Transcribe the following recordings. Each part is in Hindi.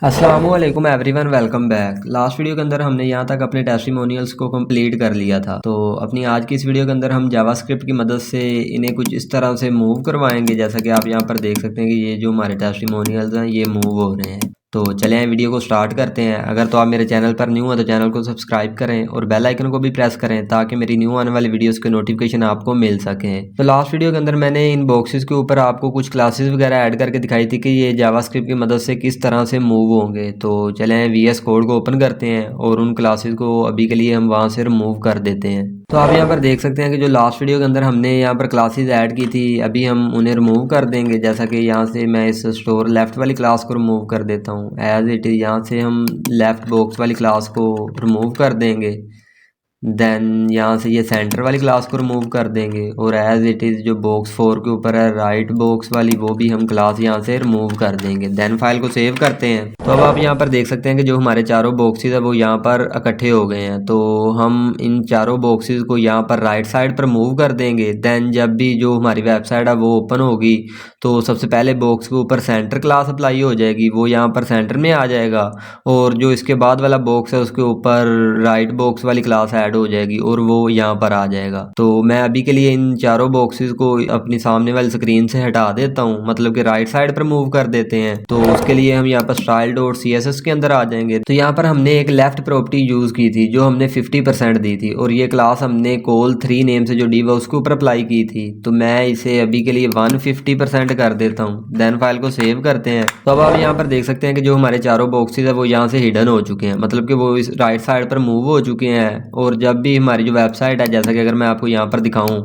अस्सलामुअलैकुम everyone, welcome back. Last video के अंदर हमने यहाँ तक अपने टेस्टिमोनियल्स को कंप्लीट कर लिया था। तो अपनी आज की इस वीडियो के अंदर हम जावास्क्रिप्ट की मदद से इन्हें कुछ इस तरह से मूव करवाएंगे, जैसा कि आप यहाँ पर देख सकते हैं कि ये जो हमारे टेस्टिमोनियल्स हैं ये मूव हो रहे हैं। तो चलें वीडियो को स्टार्ट करते हैं। अगर तो आप मेरे चैनल पर न्यू हैं तो चैनल को सब्सक्राइब करें और बेल आइकन को भी प्रेस करें ताकि मेरी न्यू आने वाली वीडियोस के नोटिफिकेशन आपको मिल सकें। तो लास्ट वीडियो के अंदर मैंने इन बॉक्सेस के ऊपर आपको कुछ क्लासेस वगैरह ऐड करके दिखाई थी कि ये जावास्क्रिप्ट की मदद से किस तरह से मूव होंगे। तो चलें VS कोड को ओपन करते हैं और उन क्लासेस को अभी के लिए हम वहाँ से रिमूव कर देते हैं। तो आप यहाँ पर देख सकते हैं कि जो लास्ट वीडियो के अंदर हमने यहाँ पर क्लासेस ऐड की थी, अभी हम उन्हें रिमूव कर देंगे। जैसा कि यहाँ से मैं इस स्टोर लेफ़्ट वाली क्लास को रिमूव कर देता हूँ एज इट इज़। यहाँ से हम लेफ़्ट बॉक्स वाली क्लास को रिमूव कर देंगे। देन यहाँ से ये सेंटर वाली क्लास को रिमूव कर देंगे और एज इट इज़ जो बॉक्स 4 के ऊपर है राइट बॉक्स वाली, वो भी हम क्लास यहाँ से रिमूव कर देंगे। देन फाइल को सेव करते हैं। तो अब आप यहाँ पर देख सकते हैं कि जो हमारे चारों बॉक्सेस है वो यहाँ पर इकट्ठे हो गए हैं। तो हम इन चारों बॉक्सेस को यहाँ पर राइट साइड पर मूव कर देंगे। देन जब भी जो हमारी वेबसाइट है वो ओपन होगी तो सबसे पहले बॉक्स के ऊपर सेंटर क्लास अप्लाई हो जाएगी, वो यहाँ पर सेंटर में आ जाएगा। और जो इसके बाद वाला बॉक्स है उसके ऊपर राइट बॉक्स वाली क्लास ऐड हो जाएगी और वो यहाँ पर आ जाएगा। तो मैं अभी के लिए इन चारों बॉक्सेस को अपनी सामने वाली स्क्रीन से हटा देता हूँ, मतलब कि राइट साइड पर मूव कर देते हैं। तो उसके लिए हम यहाँ पर style.css के अंदर आ जाएंगे। तो यहाँ पर हमने एक लेफ्ट प्रॉपर्टी यूज की थी जो हमने 50% दी थी और ये क्लास हमने call3 नेम से जो डी हुआ उसके ऊपर अप्लाई की थी। तो मैं इसे अभी के लिए 150% कर देता हूँ। देन फाइल को सेव करते हैं। तो अब आप यहाँ पर देख सकते हैं कि जो हमारे चारों बॉक्सेस है वो यहाँ से हिडन हो चुके हैं, मतलब कि वो इस राइट साइड पर मूव हो चुके हैं। और जब भी हमारी जो वेबसाइट है, जैसा कि अगर मैं आपको यहाँ पर दिखाऊं,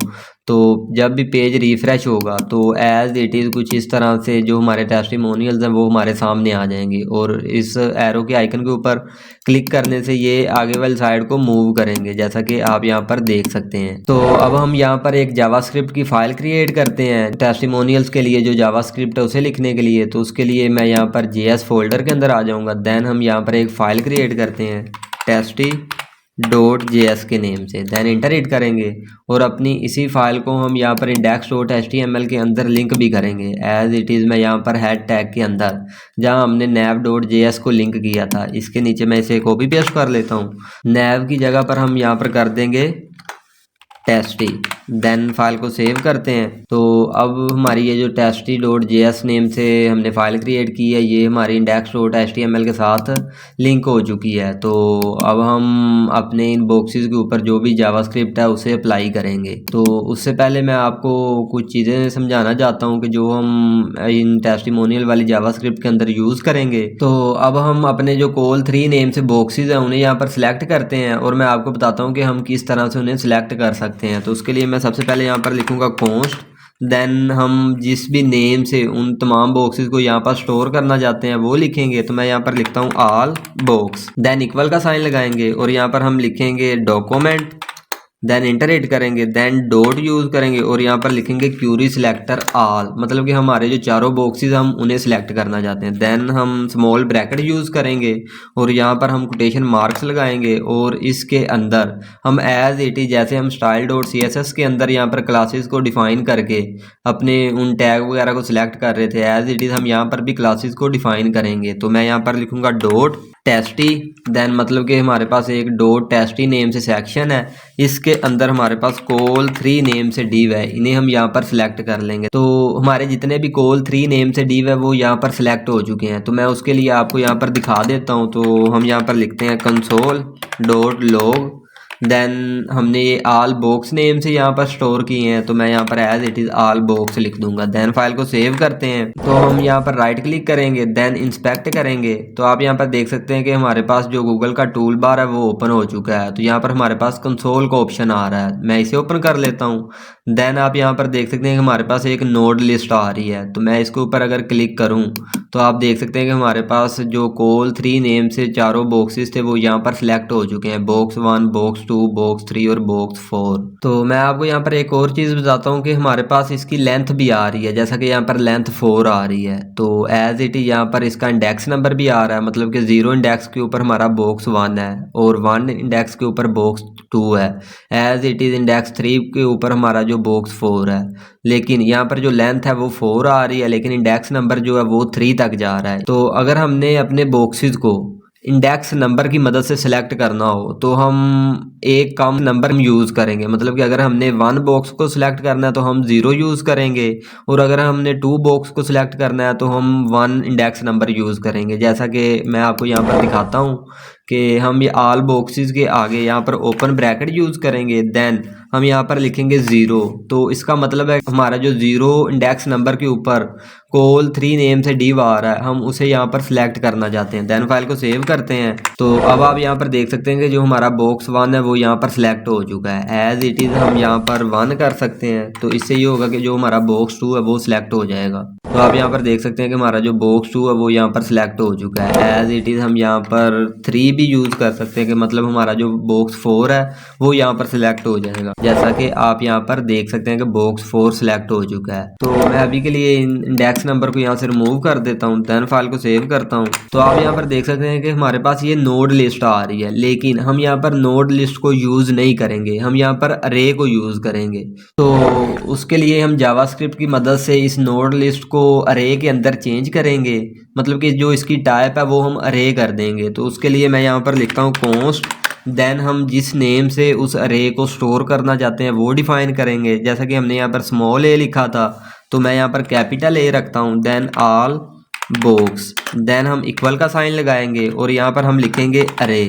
तो जब भी पेज रिफ्रेश होगा तो एज इट इज़ कुछ इस तरह से जो हमारे टेस्टिमोनियल्स हैं वो हमारे सामने आ जाएंगे और इस एरो के आइकन के ऊपर क्लिक करने से ये आगे वाली साइड को मूव करेंगे, जैसा कि आप यहाँ पर देख सकते हैं। तो अब हम यहाँ पर एक जावास्क्रिप्ट की फाइल क्रिएट करते हैं टेस्टिमोनियल्स के लिए। जो जावास्क्रिप्ट है उसे लिखने के लिए, तो उसके लिए मैं यहाँ पर JS फोल्डर के अंदर आ जाऊँगा। देन हम यहाँ पर एक फाइल क्रिएट करते हैं test.js के नेम से। देन इंटर हिट करेंगे और अपनी इसी फाइल को हम यहाँ पर index.html के अंदर लिंक भी करेंगे एज इट इज़। मैं यहाँ पर हेड टैग के अंदर जहाँ हमने nav.js को लिंक किया था, इसके नीचे मैं इसे कॉपी पेस्ट कर लेता हूँ। nav की जगह पर हम यहाँ पर कर देंगे टेस्टी। देन फाइल को सेव करते हैं। तो अब हमारी ये जो test.js नेम से हमने फाइल क्रिएट की है ये हमारी index.html के साथ लिंक हो चुकी है। तो अब हम अपने इन बॉक्सेस के ऊपर जो भी जावास्क्रिप्ट है उसे अप्लाई करेंगे। तो उससे पहले मैं आपको कुछ चीज़ें समझाना चाहता हूँ कि जो हम इन टेस्टिमोनियल वाली जावास्क्रिप्ट के अंदर यूज़ करेंगे। तो अब हम अपने जो call3 नेम से बॉक्सेस हैं उन्हें यहाँ पर सिलेक्ट करते हैं और मैं आपको बताता हूँ कि हम किस तरह से उन्हें सिलेक्ट कर सकते हैं। तो उसके लिए मैं सबसे पहले यहाँ पर लिखूँगा const। देन हम जिस भी नेम से उन तमाम बॉक्सेस को यहाँ पर स्टोर करना चाहते हैं वो लिखेंगे। तो मैं यहाँ पर लिखता हूँ all box। देन इक्वल का साइन लगाएंगे और यहाँ पर हम लिखेंगे डॉक्यूमेंट। देन इंटर हिट करेंगे। देन डॉट यूज़ करेंगे और यहाँ पर लिखेंगे क्यूरी सिलेक्टर ऑल, मतलब कि हमारे जो चारों बॉक्सेस हम उन्हें सिलेक्ट करना चाहते हैं। देन हम स्मॉल ब्रैकेट यूज़ करेंगे और यहाँ पर हम कोटेशन मार्क्स लगाएंगे और इसके अंदर हम एज इट इज़ जैसे हम style.css के अंदर यहाँ पर क्लासेस को डिफ़ाइन करके अपने उन टैग वगैरह को सिलेक्ट कर रहे थे, एज इट इज़ हम यहाँ पर भी क्लासेस को डिफ़ाइन करेंगे। तो मैं यहाँ पर लिखूँगा डॉट टेस्टी। देन मतलब कि हमारे पास एक डॉट टेस्टी नेम से सेक्शन है, इसके अंदर हमारे पास call3 नेम से div है, इन्हें हम यहाँ पर सिलेक्ट कर लेंगे। तो हमारे जितने भी call3 नेम से div है वो यहाँ पर सिलेक्ट हो चुके हैं। तो मैं उसके लिए आपको यहाँ पर दिखा देता हूँ। तो हम यहाँ पर लिखते हैं console.log। देन हमने ये ऑल बॉक्स नेम से यहाँ पर स्टोर किए हैं, तो मैं यहाँ पर as it is all box लिख दूंगा। देन फाइल को सेव करते हैं। तो हम यहाँ पर राइट क्लिक करेंगे, देन इंस्पेक्ट करेंगे। तो आप यहाँ पर देख सकते हैं कि हमारे पास जो गूगल का टूल बार है वो ओपन हो चुका है। तो यहाँ पर हमारे पास कंसोल का ऑप्शन आ रहा है, मैं इसे ओपन कर लेता हूँ। देन आप यहाँ पर देख सकते हैं कि हमारे पास एक नोड लिस्ट आ रही है। तो मैं इसके ऊपर अगर क्लिक करूँ तो आप देख सकते हैं कि हमारे पास जो call3 नेम से चारों बॉक्सेस थे वो यहाँ पर सिलेक्ट हो चुके हैं, बॉक्स 1, बॉक्स 2, बॉक्स 3 और बॉक्स 4। तो मैं आपको यहाँ पर एक और चीज़ बताता हूँ कि हमारे पास इसकी लेंथ भी आ रही है, जैसा कि यहाँ पर लेंथ 4 आ रही है। तो एज इट यहाँ पर इसका इंडेक्स नंबर भी आ रहा है, मतलब कि 0 इंडेक्स के ऊपर हमारा बॉक्स 1 है और 1 इंडेक्स के ऊपर बॉक्स 2 है। एज इट इज़ इंडेक्स 3 के ऊपर हमारा जो बॉक्स 4 है, लेकिन यहाँ पर जो लेंथ है वो 4 आ रही है, लेकिन इंडेक्स नंबर जो है वो 3 तक जा रहा है। तो अगर हमने अपने बॉक्सेस को इंडेक्स नंबर की मदद से सिलेक्ट करना हो तो हम एक कम नंबर यूज़ करेंगे। मतलब कि अगर हमने 1 बॉक्स को सिलेक्ट करना है तो हम 0 यूज़ करेंगे, और अगर हमने 2 बॉक्स को सिलेक्ट करना है तो हम 1 इंडेक्स नंबर यूज़ करेंगे। जैसा कि मैं आपको यहाँ पर दिखाता हूँ कि हम ये ऑल बॉक्सेस के आगे यहाँ पर ओपन ब्रैकेट यूज़ करेंगे, देन हम यहाँ पर लिखेंगे 0। तो इसका मतलब है हमारा जो 0 इंडेक्स नंबर के ऊपर कॉल 3 नेम से div आ रहा है, हम उसे यहाँ पर सिलेक्ट करना चाहते हैं। देन फाइल को सेव करते हैं। तो अब आप यहाँ पर देख सकते हैं कि जो हमारा बॉक्स 1 है वो यहाँ पर सिलेक्ट हो चुका है। एज इट इज़ हम यहाँ पर 1 कर सकते हैं, तो इससे ये होगा कि जो हमारा बॉक्स 2 है वो सिलेक्ट हो जाएगा। तो आप यहाँ पर देख सकते हैं कि हमारा जो बॉक्स 2 है वो यहाँ पर सिलेक्ट हो चुका है। एज इट इज़ हम यहाँ पर 3 भी यूज़ कर सकते हैं कि मतलब हमारा जो बॉक्स 4 है वो यहाँ पर सिलेक्ट हो जाएगा। जैसा कि आप यहाँ पर देख सकते हैं कि बॉक्स 4 सिलेक्ट हो चुका है। तो मैं अभी के लिए इंडेक्स नंबर को यहाँ से रिमूव कर देता हूँ, देन फाइल को सेव करता हूँ। तो आप यहाँ पर देख सकते हैं कि हमारे पास ये नोड लिस्ट आ रही है, लेकिन हम यहाँ पर नोड लिस्ट को यूज़ नहीं करेंगे, हम यहाँ पर अरे को यूज़ करेंगे। तो उसके लिए हम जावास्क्रिप्ट की मदद से इस नोड लिस्ट को अरे के अंदर चेंज करेंगे। मतलब कि जो इसकी टाइप है वो हम अरे कर देंगे। तो उसके लिए मैं यहाँ पर लिखता हूँ कॉन्स्ट, देन हम जिस नेम से उस अरे को स्टोर करना चाहते हैं वो डिफाइन करेंगे। जैसा कि हमने यहाँ पर स्मॉल ए लिखा था, तो मैं यहाँ पर कैपिटल ए रखता हूँ, देन ऑल बॉक्स, देन हम इक्वल का साइन लगाएंगे और यहाँ पर हम लिखेंगे अरे,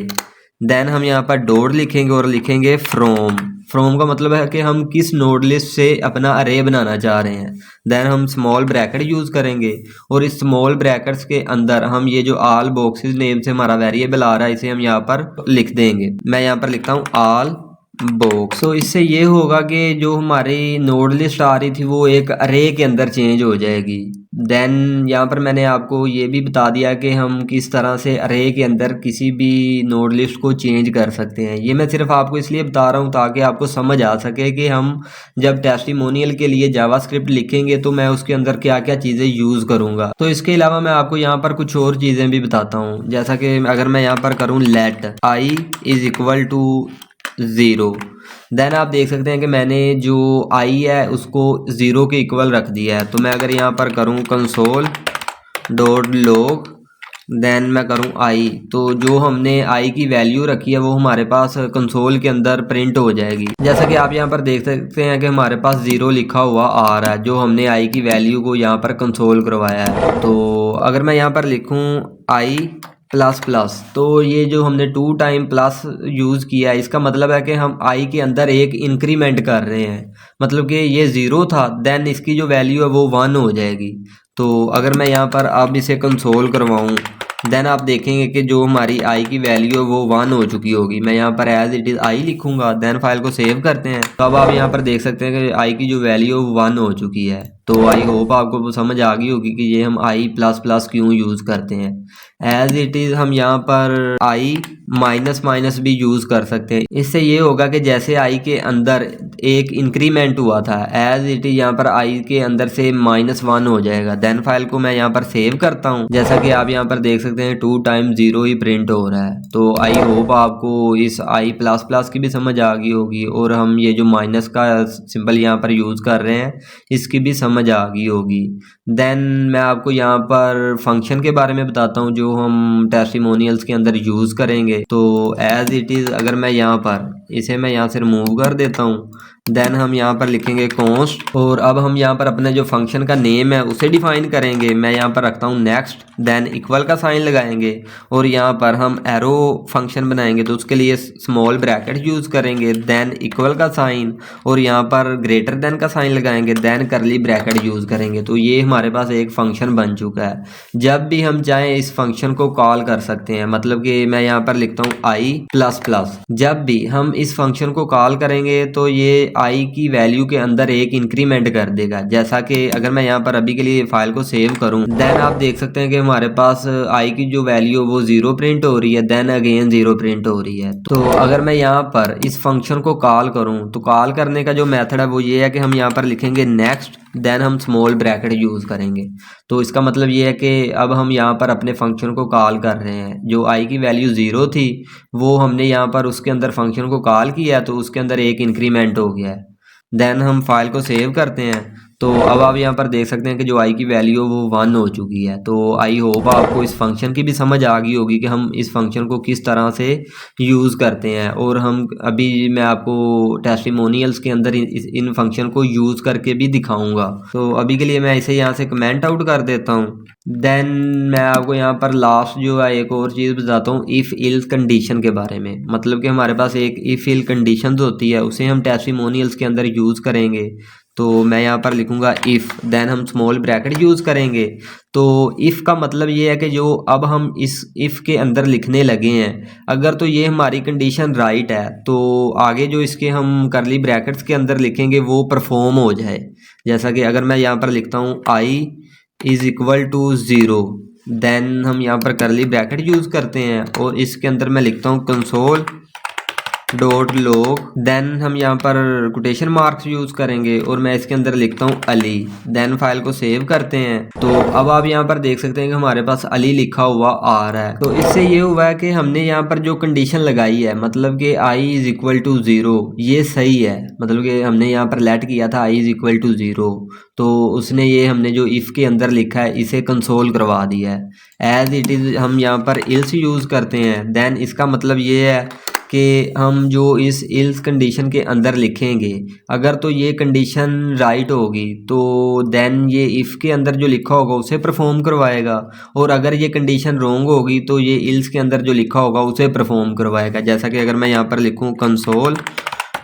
देन हम यहाँ पर डॉट लिखेंगे और लिखेंगे फ्रॉम का मतलब है कि हम किस नोड लिस्ट से अपना अरे बनाना चाह रहे हैं। देन हम स्मॉल ब्रैकेट यूज़ करेंगे और इस स्मॉल ब्रैकेट्स के अंदर हम ये जो ऑल बॉक्सेस नेम से हमारा वेरिएबल आ रहा है इसे हम यहाँ पर लिख देंगे। मैं यहाँ पर लिखता हूँ ऑल बॉक्स। तो इससे ये होगा कि जो हमारी नोड लिस्ट आ रही थी वो एक अरे के अंदर चेंज हो जाएगी। देन यहाँ पर मैंने आपको ये भी बता दिया कि हम किस तरह से अरे के अंदर किसी भी नोड लिस्ट को चेंज कर सकते हैं। ये मैं सिर्फ आपको इसलिए बता रहा हूँ ताकि आपको समझ आ सके कि हम जब टेस्टिमोनियल के लिए जावास्क्रिप्ट लिखेंगे तो मैं उसके अंदर क्या क्या चीज़ें यूज़ करूँगा। तो इसके अलावा मैं आपको यहाँ पर कुछ और चीज़ें भी बताता हूँ। जैसा कि अगर मैं यहाँ पर करूँ let i is equal to 0, then आप देख सकते हैं कि मैंने जो आई है उसको 0 के इक्वल रख दिया है। तो मैं अगर यहाँ पर करूँ कंसोल डॉट लॉग, देन मैं करूँ आई, तो जो हमने आई की वैल्यू रखी है वो हमारे पास कंसोल के अंदर प्रिंट हो जाएगी। जैसा कि आप यहाँ पर देख सकते हैं कि हमारे पास 0 लिखा हुआ आ रहा है, जो हमने आई की वैल्यू को यहाँ पर कंसोल करवाया है। तो अगर मैं यहाँ पर लिखूँ आई प्लस प्लस, तो ये जो हमने 2 टाइम प्लस यूज़ किया है इसका मतलब है कि हम आई के अंदर एक इंक्रीमेंट कर रहे हैं। मतलब कि ये 0 था, देन इसकी जो वैल्यू है वो 1 हो जाएगी। तो अगर मैं यहाँ पर अब इसे कंसोल करवाऊँ, देन आप देखेंगे कि जो हमारी आई की वैल्यू है वो 1 हो चुकी होगी। मैं यहाँ पर एज इट इज़ आई लिखूँगा, देन फाइल को सेव करते हैं। तो अब आप यहाँ पर देख सकते हैं कि आई की जो वैल्यू है वो 1 हो चुकी है। तो आई होप आपको समझ आ गई होगी कि ये हम आई प्लस प्लस क्यों यूज़ करते हैं। एज इट इज़ हम यहाँ पर आई माइनस माइनस भी यूज़ कर सकते हैं। इससे ये होगा कि जैसे आई के अंदर एक इंक्रीमेंट हुआ था, एज इट इज़ यहाँ पर आई के अंदर से -1 हो जाएगा। देन फाइल को मैं यहाँ पर सेव करता हूँ। जैसा कि आप यहाँ पर देख सकते हैं 2 टाइम 0 ही प्रिंट हो रहा है। तो आई होप आपको इस आई प्लस प्लस की भी समझ आ गई होगी, और हम ये जो माइनस का सिंबल यहाँ पर यूज़ कर रहे हैं इसकी भी समझ आ गई होगी। देन मैं आपको यहाँ पर फंक्शन के बारे में बताता हूँ जो हम टेस्टिमोनियल्स के अंदर यूज़ करेंगे। तो एज इट इज़ अगर मैं यहाँ पर इसे मैं यहाँ से रिमूव कर देता हूँ, देन हम यहाँ पर लिखेंगे कॉन्स्ट, और अब हम यहाँ पर अपने जो फंक्शन का नेम है उसे डिफाइन करेंगे। मैं यहाँ पर रखता हूँ नेक्स्ट, देन इक्वल का साइन लगाएंगे और यहाँ पर हम एरो फंक्शन बनाएंगे। तो उसके लिए स्मॉल ब्रैकेट यूज़ करेंगे, देन इक्वल का साइन और यहाँ पर ग्रेटर देन का साइन लगाएंगे, देन करली ब्रैकेट यूज़ करेंगे। तो ये हमारे पास एक फंक्शन बन चुका है। जब भी हम चाहें इस फंक्शन को कॉल कर सकते हैं। मतलब कि मैं यहाँ पर लिखता हूँ आई प्लस प्लस, जब भी हम इस फंक्शन को कॉल करेंगे तो ये आई की वैल्यू के अंदर एक इंक्रीमेंट कर देगा। जैसा कि अगर मैं यहाँ पर अभी के लिए फाइल को सेव करूँ, देन आप देख सकते हैं कि हमारे पास आई की जो वैल्यू वो 0 प्रिंट हो रही है, देन अगेन 0 प्रिंट हो रही है। तो अगर मैं यहाँ पर इस फंक्शन को कॉल करूँ तो कॉल करने का जो मेथड है वो ये है कि हम यहाँ पर लिखेंगे नेक्स्ट, देन हम स्मॉल ब्रैकेट यूज़ करेंगे। तो इसका मतलब ये है कि अब हम यहाँ पर अपने फंक्शन को कॉल कर रहे हैं। जो आई की वैल्यू 0 थी वो हमने यहाँ पर उसके अंदर फंक्शन को कॉल किया तो उसके अंदर एक इंक्रीमेंट हो गया है। देन हम फाइल को सेव करते हैं। तो अब आप यहाँ पर देख सकते हैं कि जो आई की वैल्यू वो 1 हो चुकी है। तो आई होप आपको इस फंक्शन की भी समझ आ गई होगी कि हम इस फंक्शन को किस तरह से यूज़ करते हैं। और हम अभी मैं आपको टेस्टिमोनियल्स के अंदर इन फंक्शन को यूज़ करके भी दिखाऊंगा। तो अभी के लिए मैं इसे यहाँ से कमेंट आउट कर देता हूँ। देन मैं आपको यहाँ पर लास्ट जो है एक और चीज़ बताता हूँ, इफ़ इल्स कंडीशन के बारे में। मतलब कि हमारे पास एक इफ़ इल कंडीशन होती है, उसे हम टेस्टिमोनियल्स के अंदर यूज़ करेंगे। तो मैं यहाँ पर लिखूँगा इफ़, देन हम स्मॉल ब्रैकेट यूज़ करेंगे। तो इफ़ का मतलब ये है कि जो अब हम इस इफ़ के अंदर लिखने लगे हैं, अगर तो ये हमारी कंडीशन राइट है तो आगे जो इसके हम करली ब्रैकेट्स के अंदर लिखेंगे वो परफॉर्म हो जाए। जैसा कि अगर मैं यहाँ पर लिखता हूँ आई इज़ इक्वल टू 0, देन हम यहाँ पर करली ब्रैकेट यूज़ करते हैं और इसके अंदर मैं लिखता हूँ कंसोल डॉट लॉग, देन हम यहाँ पर कोटेशन मार्क्स यूज़ करेंगे और मैं इसके अंदर लिखता हूँ अली। देन फाइल को सेव करते हैं। तो अब आप यहाँ पर देख सकते हैं कि हमारे पास अली लिखा हुआ आ रहा है। तो इससे ये हुआ है कि हमने यहाँ पर जो कंडीशन लगाई है, मतलब कि आई इज़ इक्वल टू 0, ये सही है। मतलब कि हमने यहाँ पर लेट किया था आई इज़ इक्वल टू 0, तो उसने ये हमने जो इफ़ के अंदर लिखा है इसे कंसोल करवा दिया है। एज इट इज़ हम यहाँ पर इल्स यूज़ करते हैं। देन इसका मतलब ये है कि हम जो इस इल्स कंडीशन के अंदर लिखेंगे, अगर तो ये कंडीशन राइट होगी तो देन ये इफ़ के अंदर जो लिखा होगा उसे परफॉर्म करवाएगा, और अगर ये कंडीशन रॉन्ग होगी तो ये इल्स के अंदर जो लिखा होगा उसे परफॉर्म करवाएगा। जैसा कि अगर मैं यहाँ पर लिखूँ console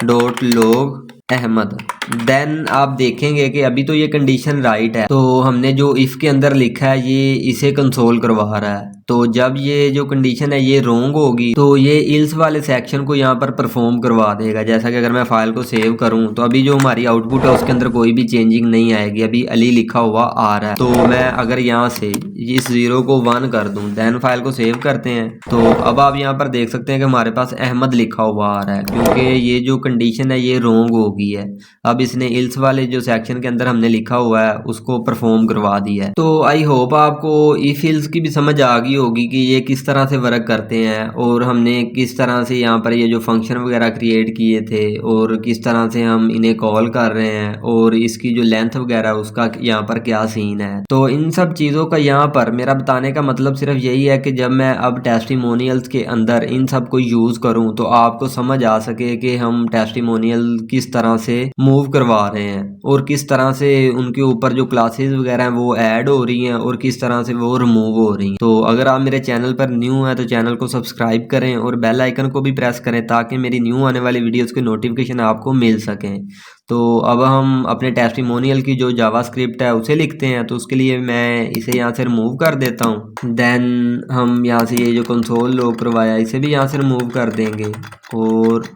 dot log Ahmad, then आप देखेंगे कि अभी तो ये कंडीशन राइट है, तो हमने जो इफ़ के अंदर लिखा है ये इसे कंसोल करवा रहा है। तो जब ये जो कंडीशन है ये रॉन्ग होगी तो ये इल्स वाले सेक्शन को यहाँ पर परफॉर्म करवा देगा। जैसा कि अगर मैं फाइल को सेव करूँ तो अभी जो हमारी आउटपुट है उसके अंदर कोई भी चेंजिंग नहीं आएगी, अभी अली लिखा हुआ आ रहा है। तो मैं अगर यहाँ से इस 0 को 1 कर दूँ, देन फाइल को सेव करते हैं, तो अब आप यहाँ पर देख सकते हैं कि हमारे पास अहमद लिखा हुआ आ रहा है, क्योंकि ये जो कंडीशन है ये रॉन्ग हो गई है। अब इसने इल्स वाले जो सेक्शन के अंदर हमने लिखा हुआ है उसको परफॉर्म करवा दिया है। तो आई होप आपको इफ इल्स की भी समझ आ गई होगी कि ये किस तरह से वर्क करते हैं, और हमने किस तरह से यहाँ पर ये जो फंक्शन वगैरह क्रिएट किए थे और किस तरह से हम इन्हें कॉल कर रहे हैं, और इसकी जो लेंथ वगैरह उसका यहाँ पर क्या सीन है। तो इन सब चीज़ों का यहाँ पर मेरा बताने का मतलब सिर्फ यही है कि जब मैं अब टेस्टिमोनियल्स के अंदर इन सब को यूज़ करूँ तो आपको समझ आ सके कि हम टेस्टिमोनियल किस तरह से मूव करवा रहे हैं और किस तरह से उनके ऊपर जो क्लासेस वगैरह हैं वो ऐड हो रही हैं और किस तरह से वो रिमूव हो रही हैं। तो अगर आप मेरे चैनल पर न्यू हैं तो चैनल को सब्सक्राइब करें और बेल आइकन को भी प्रेस करें ताकि मेरी न्यू आने वाली वीडियोस के नोटिफिकेशन आपको मिल सकें। तो अब हम अपने टेस्टिमोनियल की जो जावास्क्रिप्ट है उसे लिखते हैं। तो उसके लिए मैं इसे यहाँ से रिमूव कर देता हूँ। देन हम यहाँ से ये जो कंसोल लॉग करवाया इसे भी यहाँ से रिमूव कर देंगे, और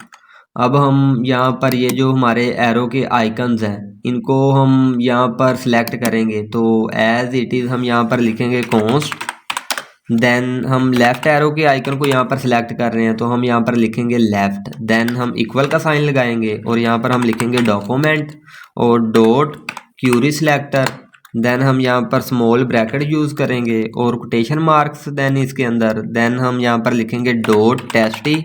अब हम यहाँ पर ये जो हमारे एरो के आइकन्स हैं इनको हम यहाँ पर सिलेक्ट करेंगे। तो एज इट इज़ हम यहाँ पर लिखेंगे कॉन्स्ट, देन हम लेफ़्ट एरो के आइकन को यहाँ पर सिलेक्ट कर रहे हैं तो हम यहाँ पर लिखेंगे लेफ़्ट, देन हम इक्वल का साइन लगाएंगे और यहाँ पर हम लिखेंगे डॉक्यूमेंट और डॉट क्यूरी सिलेक्टर, देन हम यहाँ पर स्मॉल ब्रैकेट यूज़ करेंगे और कोटेशन मार्क्स, देन इसके अंदर देन हम यहाँ पर लिखेंगे डॉट टेस्टी,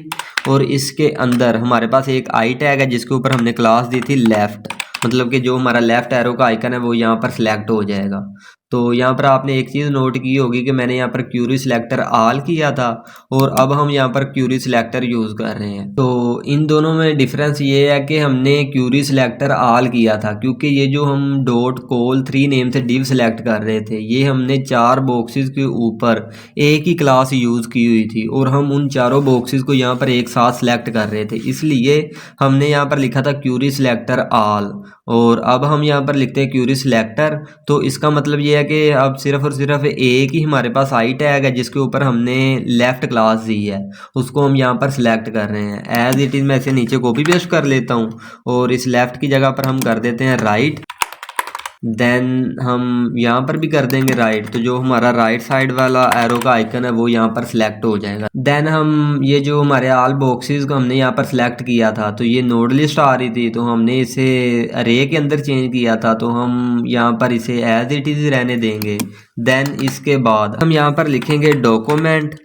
और इसके अंदर हमारे पास एक आई टैग है जिसके ऊपर हमने क्लास दी थी लेफ़्ट, मतलब कि जो हमारा लेफ़्ट एरो का आइकन है वो यहाँ पर सिलेक्ट हो जाएगा। तो यहाँ पर आपने एक चीज़ नोट की होगी कि मैंने यहाँ पर क्यूरी सिलेक्टर आल किया था और अब हम यहाँ पर क्यूरी सिलेक्टर यूज़ कर रहे हैं। तो इन दोनों में डिफरेंस ये है कि हमने क्यूरी सिलेक्टर आल किया था क्योंकि ये जो हम डॉट कॉल 3 नेम से डिव सिलेक्ट कर रहे थे ये हमने 4 बॉक्सेस के ऊपर एक ही क्लास यूज़ की हुई थी और हम उन चारों बॉक्सेस को यहाँ पर एक साथ सिलेक्ट कर रहे थे, इसलिए हमने यहाँ पर लिखा था क्यूरी सिलेक्टर आल, और अब हम यहाँ पर लिखते हैं क्यूरी सिलेक्टर। तो इसका मतलब ये है कि अब सिर्फ और सिर्फ एक ही हमारे पास आई टैग है जिसके ऊपर हमने लेफ़्ट क्लास दी है, उसको हम यहाँ पर सिलेक्ट कर रहे हैं। एज इट इज़ मैं इसे नीचे कॉपी पेस्ट कर लेता हूँ और इस लेफ़्ट की जगह पर हम कर देते हैं राइट, देन हम यहाँ पर भी कर देंगे राइट, तो जो हमारा राइट साइड वाला एरो का आइकन है वो यहाँ पर सिलेक्ट हो जाएगा। देन हम ये जो हमारे आल बॉक्सेस को हमने यहाँ पर सिलेक्ट किया था तो ये नोड लिस्ट आ रही थी तो हमने इसे अरे के अंदर चेंज किया था, तो हम यहाँ पर इसे एज इट इज़ रहने देंगे। देन इसके बाद हम यहाँ पर लिखेंगे document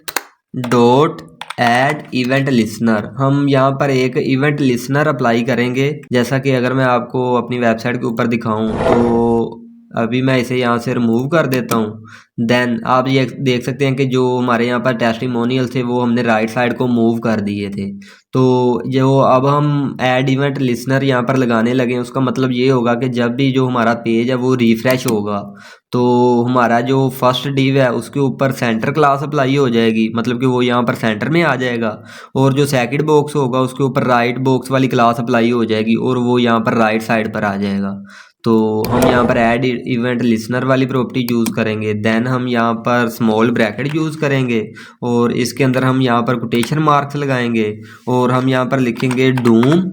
dot add event listener, हम यहाँ पर एक इवेंट लिसनर अप्लाई करेंगे। जैसा कि अगर मैं आपको अपनी वेबसाइट के ऊपर दिखाऊं तो अभी मैं इसे यहाँ से रिमूव कर देता हूँ। देन आप ये देख सकते हैं कि जो हमारे यहाँ पर टेस्टिमोनियल थे वो हमने राइट साइड को मूव कर दिए थे। तो जो अब हम ऐड इवेंट लिसनर यहाँ पर लगाने लगे, उसका मतलब ये होगा कि जब भी जो हमारा पेज है वो रिफ़्रेश होगा तो हमारा जो फर्स्ट डिव है उसके ऊपर सेंटर क्लास अप्लाई हो जाएगी, मतलब कि वो यहाँ पर सेंटर में आ जाएगा। और जो सेकंड बॉक्स होगा उसके ऊपर राइट बॉक्स वाली क्लास अप्लाई हो जाएगी और वो यहाँ पर राइट साइड पर आ जाएगा। तो हम यहाँ पर ऐड इवेंट लिसनर वाली प्रॉपर्टी यूज़ करेंगे। देन हम यहाँ पर स्मॉल ब्रैकेट यूज़ करेंगे और इसके अंदर हम यहाँ पर कोटेशन मार्क्स लगाएंगे और हम यहाँ पर लिखेंगे डूम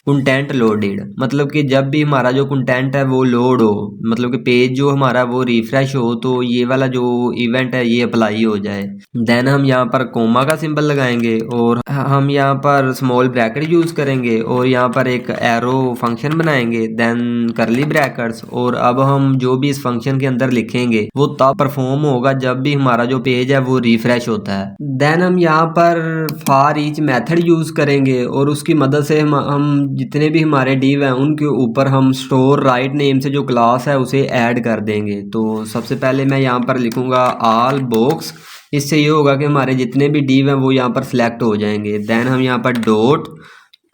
कंटेंट लोडेड, मतलब कि जब भी हमारा जो कंटेंट है वो लोड हो, मतलब कि पेज जो हमारा वो रिफ्रेश हो तो ये वाला जो इवेंट है ये अप्लाई हो जाए। देन हम यहाँ पर कोमा का सिंबल लगाएंगे और हम यहाँ पर स्मॉल ब्रैकेट यूज़ करेंगे और यहाँ पर एक एरो फंक्शन बनाएंगे, देन करली ब्रैकेट्स। और अब हम जो भी इस फंक्शन के अंदर लिखेंगे वो तब परफॉर्म होगा जब भी हमारा जो पेज है वो रिफ्रेश होता है। देन हम यहाँ पर फॉर ईच मेथड यूज़ करेंगे और उसकी मदद से हम जितने भी हमारे डिव हैं उनके ऊपर हम स्टोर राइट नेम से जो क्लास है उसे ऐड कर देंगे। तो सबसे पहले मैं यहाँ पर लिखूँगा ऑल बॉक्स, इससे ये होगा कि हमारे जितने भी डिव हैं वो यहाँ पर सिलेक्ट हो जाएंगे। देन हम यहाँ पर dot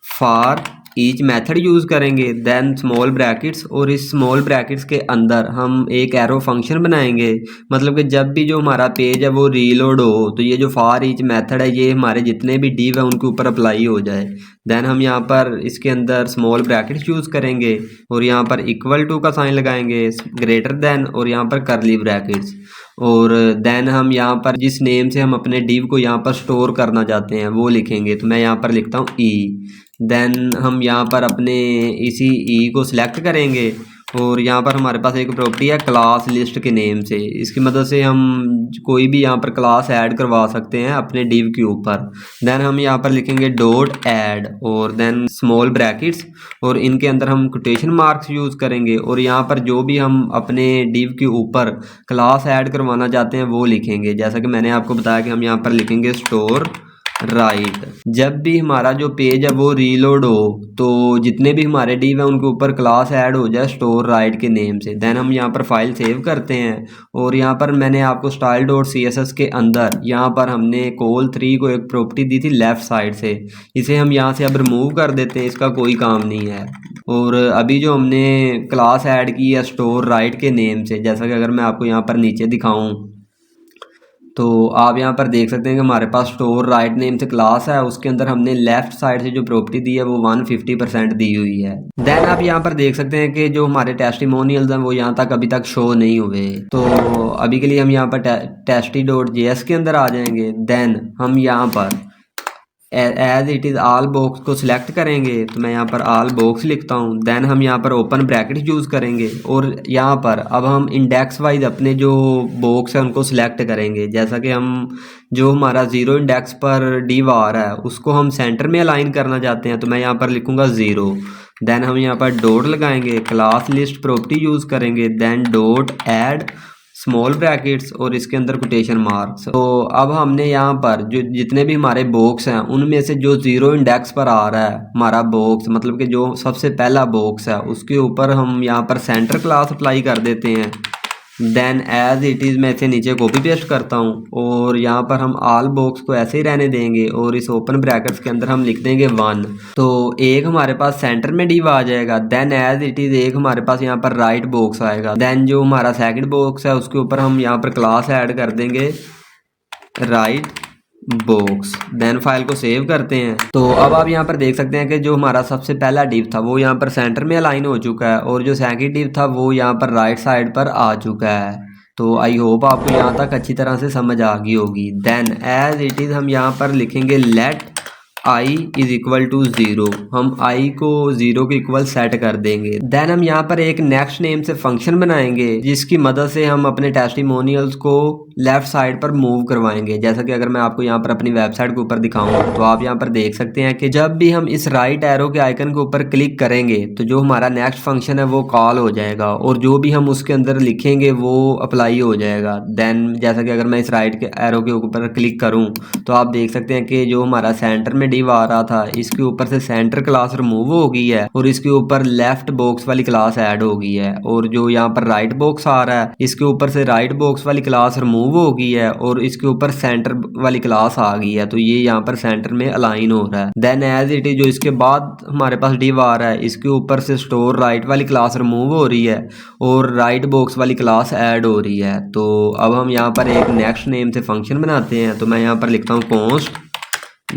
for each method use करेंगे, देन स्मॉल ब्रैकेट्स और इस स्मॉल ब्रैकेट्स के अंदर हम एक एरो फंक्शन बनाएंगे, मतलब कि जब भी जो हमारा पेज है वो रीलोड हो तो ये जो फॉर ईच मेथड है ये हमारे जितने भी डिव है उनके ऊपर अप्लाई हो जाए। देन हम यहाँ पर इसके अंदर स्मॉल ब्रैकेट्स यूज़ करेंगे और यहाँ पर इक्वल टू का साइन लगाएंगे, ग्रेटर देन और यहाँ पर करली ब्रैकेट्स। और देन हम यहाँ पर जिस नेम से हम अपने डिव को यहाँ पर स्टोर करना चाहते हैं वो लिखेंगे, तो मैं यहाँ पर लिखता हूँ ई। देन हम यहाँ पर अपने इसी ई को सिलेक्ट करेंगे और यहाँ पर हमारे पास एक प्रॉपर्टी है क्लास लिस्ट के नेम से, इसकी मदद से हम कोई भी यहाँ पर क्लास ऐड करवा सकते हैं अपने डिव के ऊपर। देन हम यहाँ पर लिखेंगे डॉट ऐड और देन स्मॉल ब्रैकेट्स और इनके अंदर हम कोटेशन मार्क्स यूज़ करेंगे और यहाँ पर जो भी हम अपने डिव के ऊपर क्लास ऐड करवाना चाहते हैं वो लिखेंगे। जैसा कि मैंने आपको बताया कि हम यहाँ पर लिखेंगे स्टोर राइट। जब भी हमारा जो पेज है वो रीलोड हो तो जितने भी हमारे डिव है उनके ऊपर क्लास ऐड हो जाए स्टोर राइट के नेम से। देन हम यहाँ पर फाइल सेव करते हैं और यहाँ पर मैंने आपको style dot C S S के अंदर यहाँ पर हमने col3 को एक प्रॉपर्टी दी थी लेफ़्ट साइड से, इसे हम यहाँ से अब रिमूव कर देते हैं, इसका कोई काम नहीं है। और अभी जो हमने क्लास ऐड की है स्टोर राइट के नेम से, जैसा कि अगर मैं आपको यहाँ पर नीचे दिखाऊँ तो आप यहाँ पर देख सकते हैं कि हमारे पास स्टोर राइट नेम से क्लास है, उसके अंदर हमने लेफ्ट साइड से जो प्रॉपर्टी दी है वो 150% दी हुई है। देन आप यहाँ पर देख सकते हैं कि जो हमारे टेस्टिमोनियल्स हैं वो यहाँ तक अभी तक शो नहीं हुए, तो अभी के लिए हम यहाँ पर टेस्टी.js के अंदर आ जाएंगे। देन हम यहाँ पर as it is all box को सिलेक्ट करेंगे, तो मैं यहाँ पर ऑल बॉक्स लिखता हूँ। देन हम यहाँ पर ओपन ब्रैकेट यूज़ करेंगे और यहाँ पर अब हम इंडेक्स वाइज अपने जो बॉक्स है उनको सिलेक्ट करेंगे। जैसा कि हम जो हमारा ज़ीरो इंडेक्स पर डिव आ रहा है उसको हम सेंटर में अलाइन करना चाहते हैं, तो मैं यहाँ पर लिखूँगा 0। देन हम यहाँ पर डॉट लगाएंगे, क्लास लिस्ट प्रॉपर्टी यूज़ करेंगे, then dot add small brackets और इसके अंदर कोटेशन मार्क्स। तो अब हमने यहाँ पर जो जितने भी हमारे बॉक्स हैं उनमें से जो 0 इंडेक्स पर आ रहा है हमारा बॉक्स, मतलब कि जो सबसे पहला बॉक्स है उसके ऊपर हम यहाँ पर सेंटर क्लास अप्लाई कर देते हैं। देन एज इट इज़ मैं इसे नीचे कॉपी पेस्ट करता हूँ और यहाँ पर हम ऑल बॉक्स को ऐसे ही रहने देंगे और इस ओपन ब्रैकेट्स के अंदर हम लिख देंगे 1, तो एक हमारे पास सेंटर में डिव आ जाएगा। देन एज इट इज़ एक हमारे पास यहाँ पर राइट बॉक्स आएगा। देन जो हमारा सेकंड बॉक्स है उसके ऊपर हम यहाँ पर क्लास ऐड कर देंगे राइट बॉक्स। देन फाइल को सेव करते हैं। तो अब आप यहाँ पर देख सकते हैं कि जो हमारा सबसे पहला डिव था वो यहाँ पर सेंटर में अलाइन हो चुका है और जो सेकंड डिव था वो यहाँ पर राइट साइड पर आ चुका है। तो आई होप आपको यहाँ तक अच्छी तरह से समझ आ गई होगी। देन एज इट इज़ हम यहाँ पर लिखेंगे let i is equal to 0, हम i को 0 के इक्वल सेट कर देंगे। देन हम यहाँ पर एक नेक्स्ट नेम से फंक्शन बनाएंगे जिसकी मदद से हम अपने टेस्टिमोनियल्स को लेफ्ट साइड पर मूव करवाएंगे। जैसा कि अगर मैं आपको यहाँ पर अपनी वेबसाइट के ऊपर दिखाऊं तो आप यहाँ पर देख सकते हैं कि जब भी हम इस राइट एरो के आइकन के ऊपर क्लिक करेंगे तो जो हमारा नेक्स्ट फंक्शन है वो कॉल हो जाएगा और जो भी हम उसके अंदर लिखेंगे वो अप्लाई हो जाएगा। देन जैसा कि अगर मैं इस राइट के एरो के ऊपर क्लिक करूं तो आप देख सकते हैं कि जो हमारा सेंटर में डिव आ रहा था इसके ऊपर से सेंटर क्लास रिमूव हो गई है और इसके ऊपर लेफ्ट बॉक्स वाली क्लास ऐड हो गई है। और जो यहाँ पर राइट बॉक्स आ रहा है इसके ऊपर से राइट बॉक्स वाली क्लास रिमूव हो गई है और इसके ऊपर सेंटर वाली क्लास आ गई है, तो ये यहाँ पर सेंटर में अलाइन हो रहा है। देन एज इट इज जो इसके बाद हमारे पास डिव आ रहा है इसके ऊपर से स्टोर राइट वाली क्लास रिमूव हो रही है और राइट बॉक्स वाली क्लास ऐड हो रही है। तो अब हम यहाँ पर एक नेक्स्ट नेम से फंक्शन बनाते हैं। तो मैं यहाँ पर लिखता हूँ कॉन्स्ट,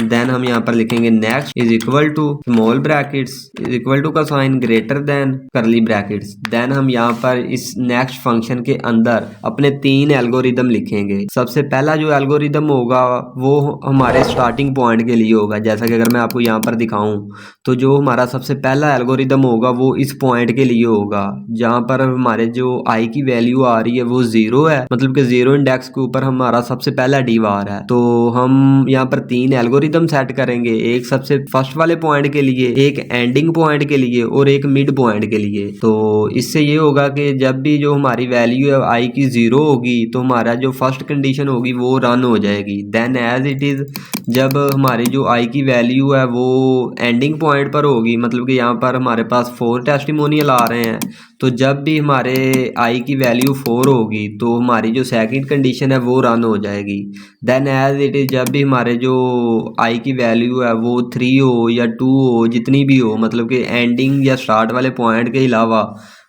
देन हम यहाँ पर लिखेंगे next is equal to small brackets is equal to का sign greater than curly brackets. Then हम यहाँ पर इस नेक्स्ट फंक्शन के अंदर अपने 3 एल्गोरिदम लिखेंगे। सबसे पहला जो एल्गोरिदम होगा वो हमारे स्टार्टिंग पॉइंट के लिए होगा। जैसा कि अगर मैं आपको यहाँ पर दिखाऊं तो जो हमारा सबसे पहला एल्गोरिदम होगा वो इस पॉइंट के लिए होगा जहाँ पर हमारे जो आई की वैल्यू आ रही है वो 0 है, मतलब कि 0 इंडेक्स के ऊपर हमारा सबसे पहला डिव आ रहा है। तो हम यहाँ पर 3 एल्गोरिदम सेट करेंगे, एक सबसे फर्स्ट वाले पॉइंट के लिए, एक एंडिंग पॉइंट के लिए और एक मिड पॉइंट के लिए। तो इससे ये होगा कि जब भी जो हमारी वैल्यू है आई की 0 होगी तो हमारा जो फर्स्ट कंडीशन होगी वो रन हो जाएगी। देन एज इट इज जब हमारी जो आई की वैल्यू है वो एंडिंग पॉइंट पर होगी, मतलब कि यहाँ पर हमारे पास 4 टेस्टिमोनियल आ रहे हैं, तो जब भी हमारे आई की वैल्यू 4 होगी तो हमारी जो सेकंड कंडीशन है वो रन हो जाएगी। देन एज इट इज जब भी हमारे जो आई की वैल्यू है वो 3 हो या 2 हो, जितनी भी हो, मतलब कि एंडिंग या स्टार्ट वाले पॉइंट के अलावा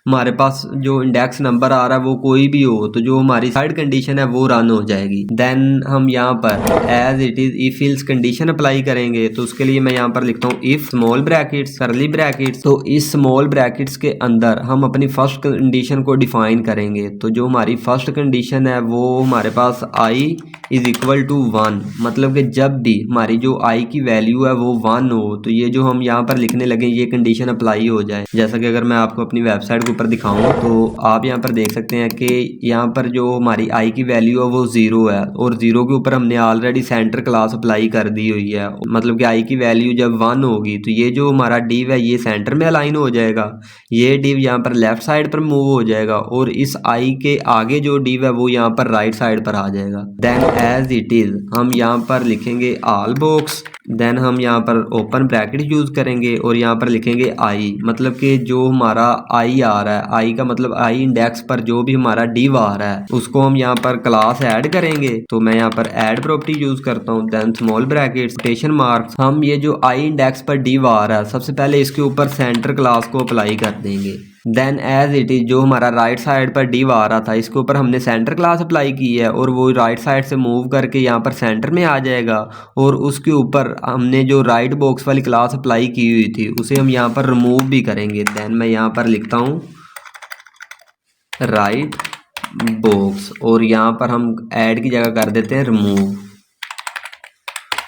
हमारे पास जो इंडेक्स नंबर आ रहा है वो कोई भी हो, तो जो हमारी थर्ड कंडीशन है वो रन हो जाएगी। देन हम यहाँ पर as it is if else condition apply करेंगे। तो उसके लिए मैं यहाँ पर लिखता हूँ if small brackets curly brackets. तो इस स्मॉल ब्रैकेट्स के अंदर हम अपनी फर्स्ट कंडीशन को डिफाइन करेंगे। तो जो हमारी फर्स्ट कंडीशन है वो हमारे पास आई इज इक्वल टू 1, मतलब कि जब भी हमारी जो आई की वैल्यू है वो 1 हो तो ये जो हम यहाँ पर लिखने लगे ये कंडीशन अप्लाई हो जाए। जैसा कि अगर मैं आपको अपनी वेबसाइट ऊपर दिखाऊं तो आप यहाँ पर देख सकते हैं कि यहाँ पर जो हमारी आई की वैल्यू है वो 0 है और 0 के ऊपर हमने ऑलरेडी सेंटर क्लास अप्लाई कर दी हुई है, मतलब कि आई की वैल्यू जब 1 होगी तो ये जो हमारा डिव है ये सेंटर में अलाइन हो जाएगा, ये डिव यहाँ पर लेफ्ट साइड पर मूव हो जाएगा और इस आई के आगे जो डिव है वो यहाँ पर राइट साइड पर आ जाएगा। देन एज इट इज हम यहाँ पर लिखेंगे ऑल बॉक्स, देन हम यहाँ पर ओपन ब्रैकेट यूज करेंगे और यहाँ पर लिखेंगे आई, मतलब कि जो हमारा आई आ रहा है, आई का मतलब आई इंडेक्स पर जो भी हमारा डिव आ रहा है उसको हम यहाँ पर क्लास ऐड करेंगे। तो मैं यहाँ पर ऐड प्रॉपर्टी यूज करता हूँ, then small brackets quotation marks. हम ये जो आई इंडेक्स पर डिव आ रहा है सबसे पहले इसके ऊपर सेंटर क्लास को अप्लाई कर देंगे। देन एज इट इज जो हमारा राइट साइड पर डिव आ रहा था इसके ऊपर हमने सेंटर क्लास अप्लाई की है और वो राइट साइड से मूव करके यहाँ पर सेंटर में आ जाएगा और उसके ऊपर हमने जो राइट बॉक्स वाली क्लास अप्लाई की हुई थी उसे हम यहाँ पर रिमूव भी करेंगे। देन मैं यहाँ पर लिखता हूँ राइट बॉक्स और यहाँ पर हम ऐड की जगह कर देते हैं रिमूव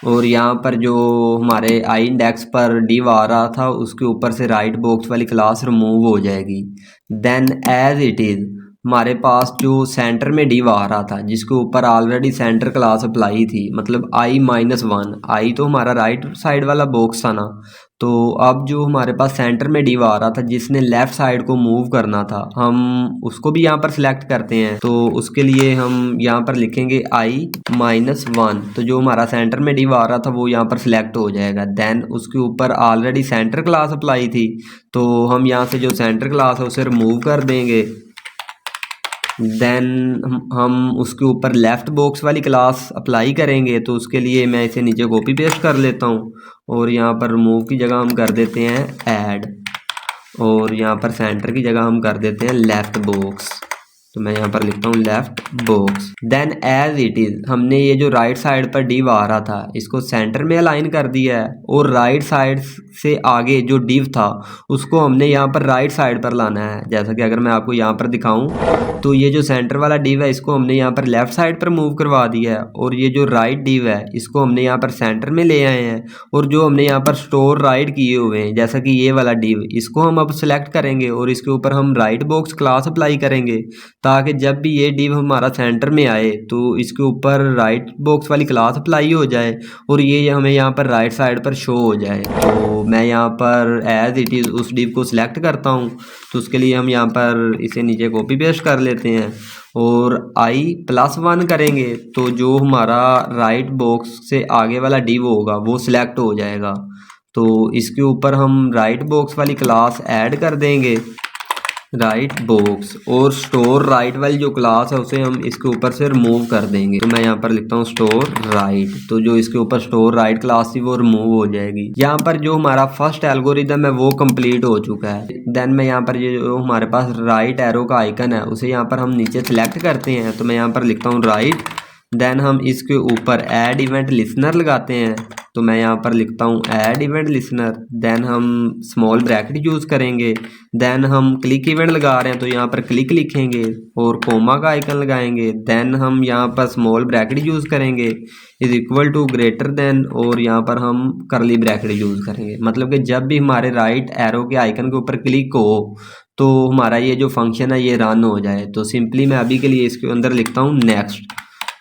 और यहाँ पर जो हमारे आई इंडेक्स पर डिव आ रहा था उसके ऊपर से राइट बॉक्स वाली क्लास रिमूव हो जाएगी। देन एज इट इज हमारे पास जो सेंटर में डिव आ रहा था जिसके ऊपर ऑलरेडी सेंटर क्लास अप्लाई थी, मतलब i-1, आई तो हमारा राइट साइड वाला बॉक्स था ना, तो अब जो हमारे पास सेंटर में डिव आ रहा था जिसने लेफ्ट साइड को मूव करना था हम उसको भी यहाँ पर सिलेक्ट करते हैं। तो उसके लिए हम यहाँ पर लिखेंगे i-1, तो जो हमारा सेंटर में डिव आ रहा था वो यहाँ पर सिलेक्ट हो जाएगा। देन उसके ऊपर ऑलरेडी सेंटर क्लास अप्लाई थी तो हम यहाँ से जो सेंटर क्लास है उसे रिमूव कर देंगे। देन हम उसके ऊपर लेफ़्ट बॉक्स वाली क्लास अप्लाई करेंगे। तो उसके लिए मैं इसे नीचे कॉपी पेस्ट कर लेता हूँ और यहाँ पर रिमूव की जगह हम कर देते हैं ऐड और यहाँ पर सेंटर की जगह हम कर देते हैं लेफ़्ट बॉक्स। तो मैं यहाँ पर लिखता हूँ left box. Then as it is हमने ये जो राइट साइड पर डिव आ रहा था इसको सेंटर में अलाइन कर दिया है और राइट साइड से आगे जो डिव था उसको हमने यहाँ पर राइट साइड पर लाना है। जैसा कि अगर मैं आपको यहाँ पर दिखाऊं तो ये जो सेंटर वाला डिव है इसको हमने यहाँ पर लेफ्ट साइड पर मूव करवा दिया है और ये जो राइट डिव है इसको हमने यहाँ पर सेंटर में ले आए हैं और जो हमने यहाँ पर स्टोर राइट किए हुए हैं जैसा कि ये वाला डिव इसको हम अब सिलेक्ट करेंगे और इसके ऊपर हम राइट बॉक्स क्लास अप्लाई करेंगे ताकि जब भी ये डिव हमारा सेंटर में आए तो इसके ऊपर राइट बॉक्स वाली क्लास अप्लाई हो जाए और ये हमें यहाँ पर राइट साइड पर शो हो जाए। तो मैं यहाँ पर एज इट इज़ उस डिव को सिलेक्ट करता हूँ। तो उसके लिए हम यहाँ पर इसे नीचे कॉपी पेस्ट कर लेते हैं और i+1 करेंगे तो जो हमारा राइट बॉक्स से आगे वाला डिव होगा वो सिलेक्ट हो जाएगा। तो इसके ऊपर हम राइट बॉक्स वाली क्लास ऐड कर देंगे, राइट बॉक्स, और स्टोर राइट वाली जो क्लास है उसे हम इसके ऊपर से रिमूव कर देंगे। तो मैं यहाँ पर लिखता हूँ स्टोर राइट, तो जो इसके ऊपर स्टोर राइट क्लास थी वो रिमूव हो जाएगी। यहाँ पर जो हमारा फर्स्ट एल्गोरिदम है वो कंप्लीट हो चुका है। देन मैं यहाँ पर ये जो हमारे पास राइट एरो का आइकन है उसे यहाँ पर हम नीचे सेलेक्ट करते हैं। तो मैं यहाँ पर लिखता हूँ राइट, देन हम इसके ऊपर ऐड इवेंट लिसनर लगाते हैं। तो मैं यहाँ पर लिखता हूँ ऐड इवेंट लिसनर, देन हम स्मॉल ब्रैकेट यूज़ करेंगे, देन हम क्लिक इवेंट लगा रहे हैं तो यहाँ पर क्लिक लिखेंगे और कोमा का आइकन लगाएंगे, देन हम यहाँ पर स्मॉल ब्रैकेट यूज़ करेंगे is equal to greater than, और यहाँ पर हम करली ब्रैकेट यूज़ करेंगे। मतलब कि जब भी हमारे राइट एरो के आइकन के ऊपर क्लिक हो तो हमारा ये जो फंक्शन है ये रन हो जाए। तो सिंपली मैं अभी के लिए इसके अंदर लिखता हूँ नेक्स्ट,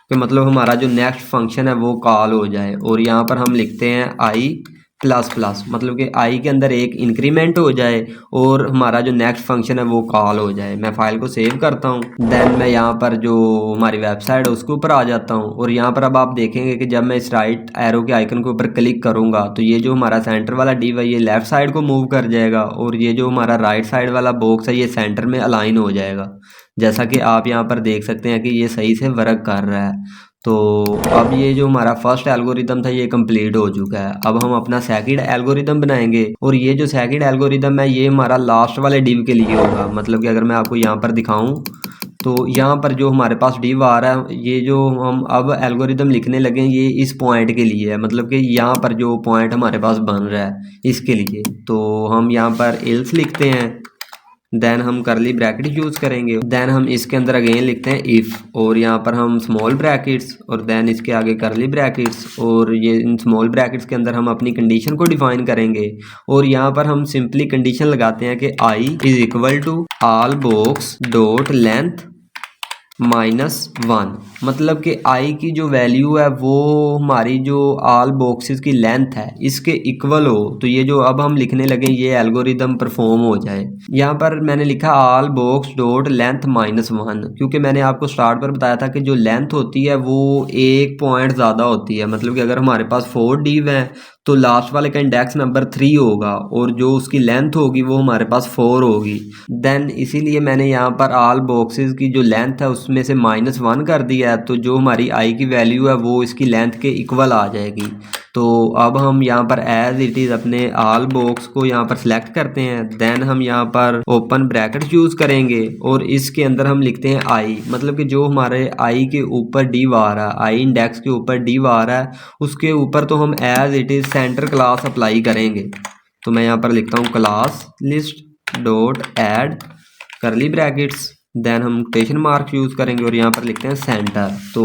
कि मतलब हमारा जो नेक्स्ट फंक्शन है वो कॉल हो जाए। और यहाँ पर हम लिखते हैं i++, मतलब कि i के अंदर एक इंक्रीमेंट हो जाए और हमारा जो नेक्स्ट फंक्शन है वो कॉल हो जाए। मैं फाइल को सेव करता हूँ, देन मैं यहाँ पर जो हमारी वेबसाइट है उसके ऊपर आ जाता हूँ। और यहाँ पर अब आप देखेंगे कि जब मैं इस राइट एरो के आइकन के ऊपर क्लिक करूँगा तो ये जो हमारा सेंटर वाला डिव है ये लेफ्ट साइड को मूव कर जाएगा और ये जो हमारा राइट साइड वाला बॉक्स है ये सेंटर में अलाइन हो जाएगा। जैसा कि आप यहाँ पर देख सकते हैं कि ये सही से वर्क कर रहा है। तो अब ये जो हमारा फर्स्ट एल्गोरिदम था ये कंप्लीट हो चुका है। अब हम अपना सेकंड एल्गोरिदम बनाएंगे और ये जो सेकंड एल्गोरिदम है ये हमारा लास्ट वाले डिव के लिए होगा। मतलब कि अगर मैं आपको यहाँ पर दिखाऊं तो यहाँ पर जो हमारे पास डिव आ रहा है ये जो हम अब एल्गोरिदम लिखने लगे ये इस पॉइंट के लिए है, मतलब कि यहाँ पर जो पॉइंट हमारे पास बन रहा है इसके लिए। तो हम यहाँ पर एल्स लिखते हैं, देन हम करली ब्रैकेट यूज़ करेंगे, देन हम इसके अंदर अगेन लिखते हैं इफ़, और यहाँ पर हम स्मॉल ब्रैकेट्स और देन इसके आगे करली ब्रैकेट्स, और ये इन स्मॉल ब्रैकेट्स के अंदर हम अपनी कंडीशन को डिफाइन करेंगे। और यहाँ पर हम सिंपली कंडीशन लगाते हैं कि i is equal to all box dot length -1, मतलब कि i की जो वैल्यू है वो हमारी जो ऑल बॉक्सेस की लेंथ है इसके इक्वल हो। तो ये जो अब हम लिखने लगे ये एल्गोरिदम परफॉर्म हो जाए। यहाँ पर मैंने लिखा ऑल बॉक्स डॉट लेंथ -1, क्योंकि मैंने आपको स्टार्ट पर बताया था कि जो लेंथ होती है वो एक पॉइंट ज़्यादा होती है। मतलब कि अगर हमारे पास 4 डिव है तो लास्ट वाले का इंडेक्स नंबर 3 होगा और जो उसकी लेंथ होगी वो हमारे पास 4 होगी। देन इसीलिए मैंने यहाँ पर ऑल बॉक्सेस की जो लेंथ है उसमें से -1 कर दिया है, तो जो हमारी i की वैल्यू है वो इसकी लेंथ के इक्वल आ जाएगी। तो अब हम यहाँ पर एज इट इज़ अपने ऑल बॉक्स को यहाँ पर सिलेक्ट करते हैं, देन हम यहाँ पर ओपन ब्रैकेट यूज़ करेंगे और इसके अंदर हम लिखते हैं i, मतलब कि जो हमारे i के ऊपर डिव आ रहा है, i इंडेक्स के ऊपर डिव आ रहा है उसके ऊपर तो हम as it is centre class apply करेंगे। तो मैं यहाँ पर लिखता हूँ class list dot add curly brackets, then हम क्वेश्चन मार्क यूज़ करेंगे और यहाँ पर लिखते हैं सेंटर। तो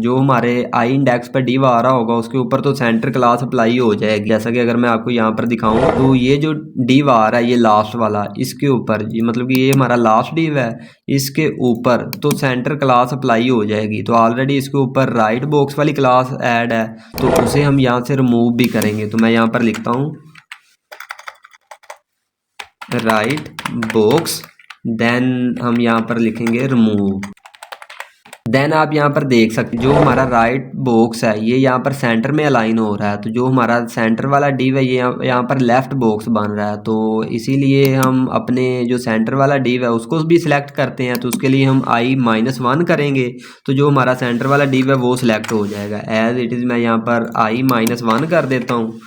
जो हमारे आई इंडेक्स पर डिव आ रहा होगा उसके ऊपर तो सेंटर क्लास अप्लाई हो जाएगी। जैसा कि अगर मैं आपको यहाँ पर दिखाऊं तो ये जो डिव आ रहा है ये लास्ट वाला इसके ऊपर, ये मतलब कि ये हमारा लास्ट डिव है, इसके ऊपर तो सेंटर क्लास अप्लाई हो जाएगी। तो ऑलरेडी इसके ऊपर राइट बॉक्स वाली क्लास ऐड है तो उसे हम यहाँ से रिमूव भी करेंगे। तो मैं यहाँ पर लिखता हूँ राइट बॉक्स, देन हम यहाँ पर लिखेंगे रिमूव। देन आप यहाँ पर देख सकते जो हमारा राइट बॉक्स है ये यहाँ पर सेंटर में अलाइन हो रहा है। तो जो हमारा सेंटर वाला डिव है ये यहाँ पर लेफ्ट बॉक्स बन रहा है। तो इसीलिए हम अपने जो सेंटर वाला डिव है उसको भी सिलेक्ट करते हैं। तो उसके लिए हम i-1 करेंगे तो जो हमारा सेंटर वाला डिव है वो सिलेक्ट हो जाएगा। एज इट इज़ मैं यहाँ पर i-1 कर देता हूँ।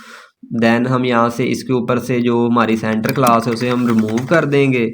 देन हम यहाँ से इसके ऊपर से जो हमारी सेंटर क्लास है उसे हम रिमूव कर देंगे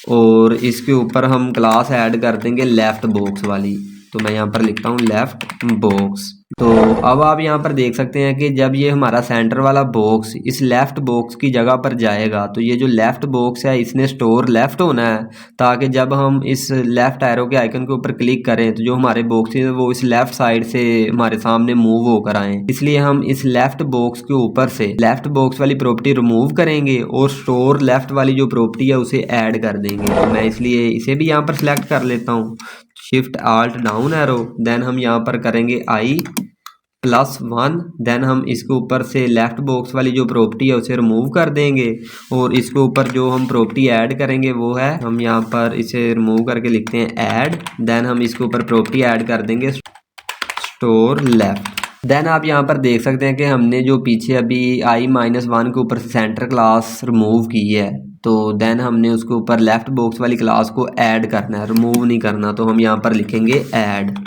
और इसके ऊपर हम क्लास ऐड कर देंगे लेफ़्ट बॉक्स वाली। तो मैं यहाँ पर लिखता हूँ लेफ़्ट बॉक्स, तो अब आप यहाँ पर देख सकते हैं कि जब ये हमारा सेंटर वाला बॉक्स इस लेफ़्ट बॉक्स की जगह पर जाएगा तो ये जो लेफ़्ट बॉक्स है इसने स्टोर लेफ़्ट होना है, ताकि जब हम इस लेफ़्ट एरो के आइकन के ऊपर क्लिक करें तो जो हमारे बॉक्स है वो इस लेफ़्ट साइड से हमारे सामने मूव होकर आए। इसलिए हम इस लेफ़्ट बॉक्स के ऊपर से लेफ़्ट बॉक्स वाली प्रॉपर्टी रिमूव करेंगे और स्टोर लेफ़्ट वाली जो प्रॉपर्टी है उसे ऐड कर देंगे। तो मैं इसलिए इसे भी यहाँ पर सिलेक्ट कर लेता हूँ, shift alt down arrow, then हम यहाँ पर करेंगे i+1, देन हम इसके ऊपर से लेफ़्ट बॉक्स वाली जो प्रॉपर्टी है उसे रिमूव कर देंगे और इसके ऊपर जो हम प्रॉपर्टी ऐड करेंगे वो है, हम यहाँ पर इसे रिमूव करके लिखते हैं ऐड, देन हम इसके ऊपर प्रॉपर्टी ऐड कर देंगे स्टोर लेफ़्ट। देन आप यहाँ पर देख सकते हैं कि हमने जो पीछे अभी i-1 के ऊपर से सेंटर क्लास रिमूव की है, तो देन हमने उसके ऊपर लेफ़्ट बॉक्स वाली क्लास को ऐड करना है, रिमूव नहीं करना। तो हम यहाँ पर लिखेंगे ऐड,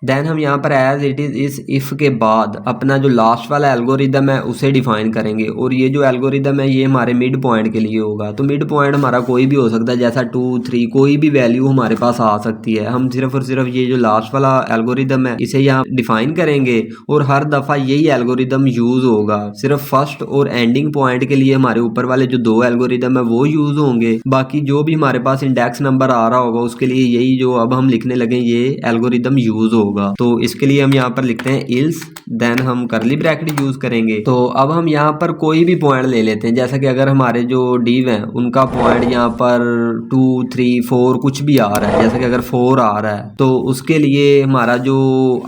देन हम यहाँ पर एज इट इज़ इस इफ़ के बाद अपना जो लास्ट वाला एल्गोरिदम है उसे डिफाइन करेंगे और ये जो एल्गोरिदम है ये हमारे मिड पॉइंट के लिए होगा। तो मिड पॉइंट हमारा कोई भी हो सकता है, जैसा 2, 3 कोई भी वैल्यू हमारे पास आ सकती है। हम सिर्फ और सिर्फ ये जो लास्ट वाला एल्गोरिदम है इसे यहाँ डिफाइन करेंगे और हर दफ़ा यही एल्गोरिदम यूज़ होगा। सिर्फ फर्स्ट और एंडिंग पॉइंट के लिए हमारे ऊपर वाले जो 2 एल्गोरिदम है वो यूज़ होंगे, बाकी जो भी हमारे पास इंडेक्स नंबर आ रहा होगा उसके लिए यही जो अब हम लिखने लगे ये एल्गोरिदम यूज़ होगा। तो इसके लिए हम यहाँ पर लिखते हैं इल्स, देन हम करली ब्रैकेट यूज करेंगे। तो अब हम यहाँ पर कोई भी पॉइंट ले लेते हैं, जैसा कि अगर हमारे जो डिव हैं उनका पॉइंट यहाँ पर 2, 3, 4 कुछ भी आ रहा है, जैसा कि अगर 4 आ रहा है तो उसके लिए हमारा जो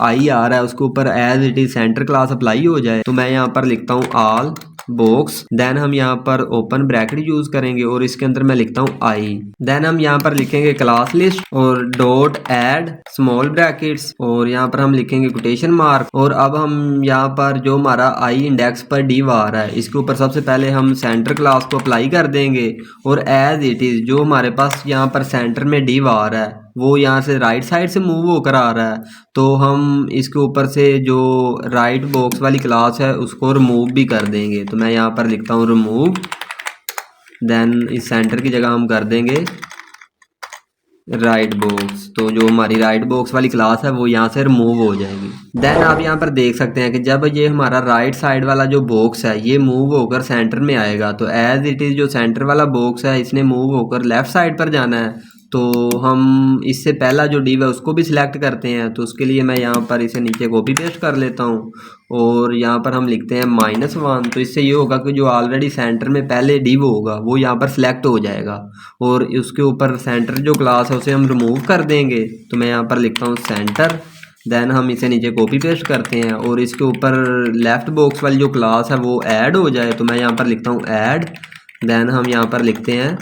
आई आ रहा है उसके ऊपर as it is centre class apply हो जाए। तो मैं यहाँ पर लिखता हूँ ऑल बॉक्स, देन हम यहाँ पर ओपन ब्रैकेट यूज करेंगे और इसके अंदर मैं लिखता हूँ आई, देन हम यहाँ पर लिखेंगे क्लास लिस्ट और डॉट ऐड स्मॉल ब्रैकेट्स और यहाँ पर हम लिखेंगे कोटेशन मार्क। और अब हम यहाँ पर जो हमारा आई इंडेक्स पर डिव आ रहा है इसके ऊपर सबसे पहले हम सेंटर क्लास को अप्लाई कर देंगे और एज इट इज जो हमारे पास यहाँ पर सेंटर में डिव आ रहा है वो यहाँ से राइट साइड से मूव होकर आ रहा है, तो हम इसके ऊपर से जो राइट बॉक्स वाली क्लास है उसको रिमूव भी कर देंगे। तो मैं यहाँ पर लिखता हूँ रिमूव, देन इस सेंटर की जगह हम कर देंगे राइट बॉक्स। तो जो हमारी राइट बॉक्स वाली क्लास है वो यहाँ से रिमूव हो जाएगी। देन आप यहाँ पर देख सकते हैं कि जब ये हमारा राइट साइड वाला जो बॉक्स है ये मूव होकर सेंटर में आएगा तो एज इट इज़ जो सेंटर वाला बॉक्स है इसने मूव होकर लेफ्ट साइड पर जाना है। तो हम इससे पहला जो डिव है उसको भी सिलेक्ट करते हैं, तो उसके लिए मैं यहाँ पर इसे नीचे कॉपी पेस्ट कर लेता हूँ और यहाँ पर हम लिखते हैं -1। तो इससे ये होगा कि जो ऑलरेडी सेंटर में पहले डिव होगा वो यहाँ पर सिलेक्ट हो जाएगा और उसके ऊपर सेंटर जो क्लास है उसे हम रिमूव कर देंगे। तो मैं यहाँ पर लिखता हूँ सेंटर, देन हम इसे नीचे कॉपी पेस्ट करते हैं और इसके ऊपर लेफ़्ट बॉक्स वाली जो क्लास है वो ऐड हो जाए। तो मैं यहाँ पर लिखता हूँ ऐड, देन हम यहाँ पर लिखते हैं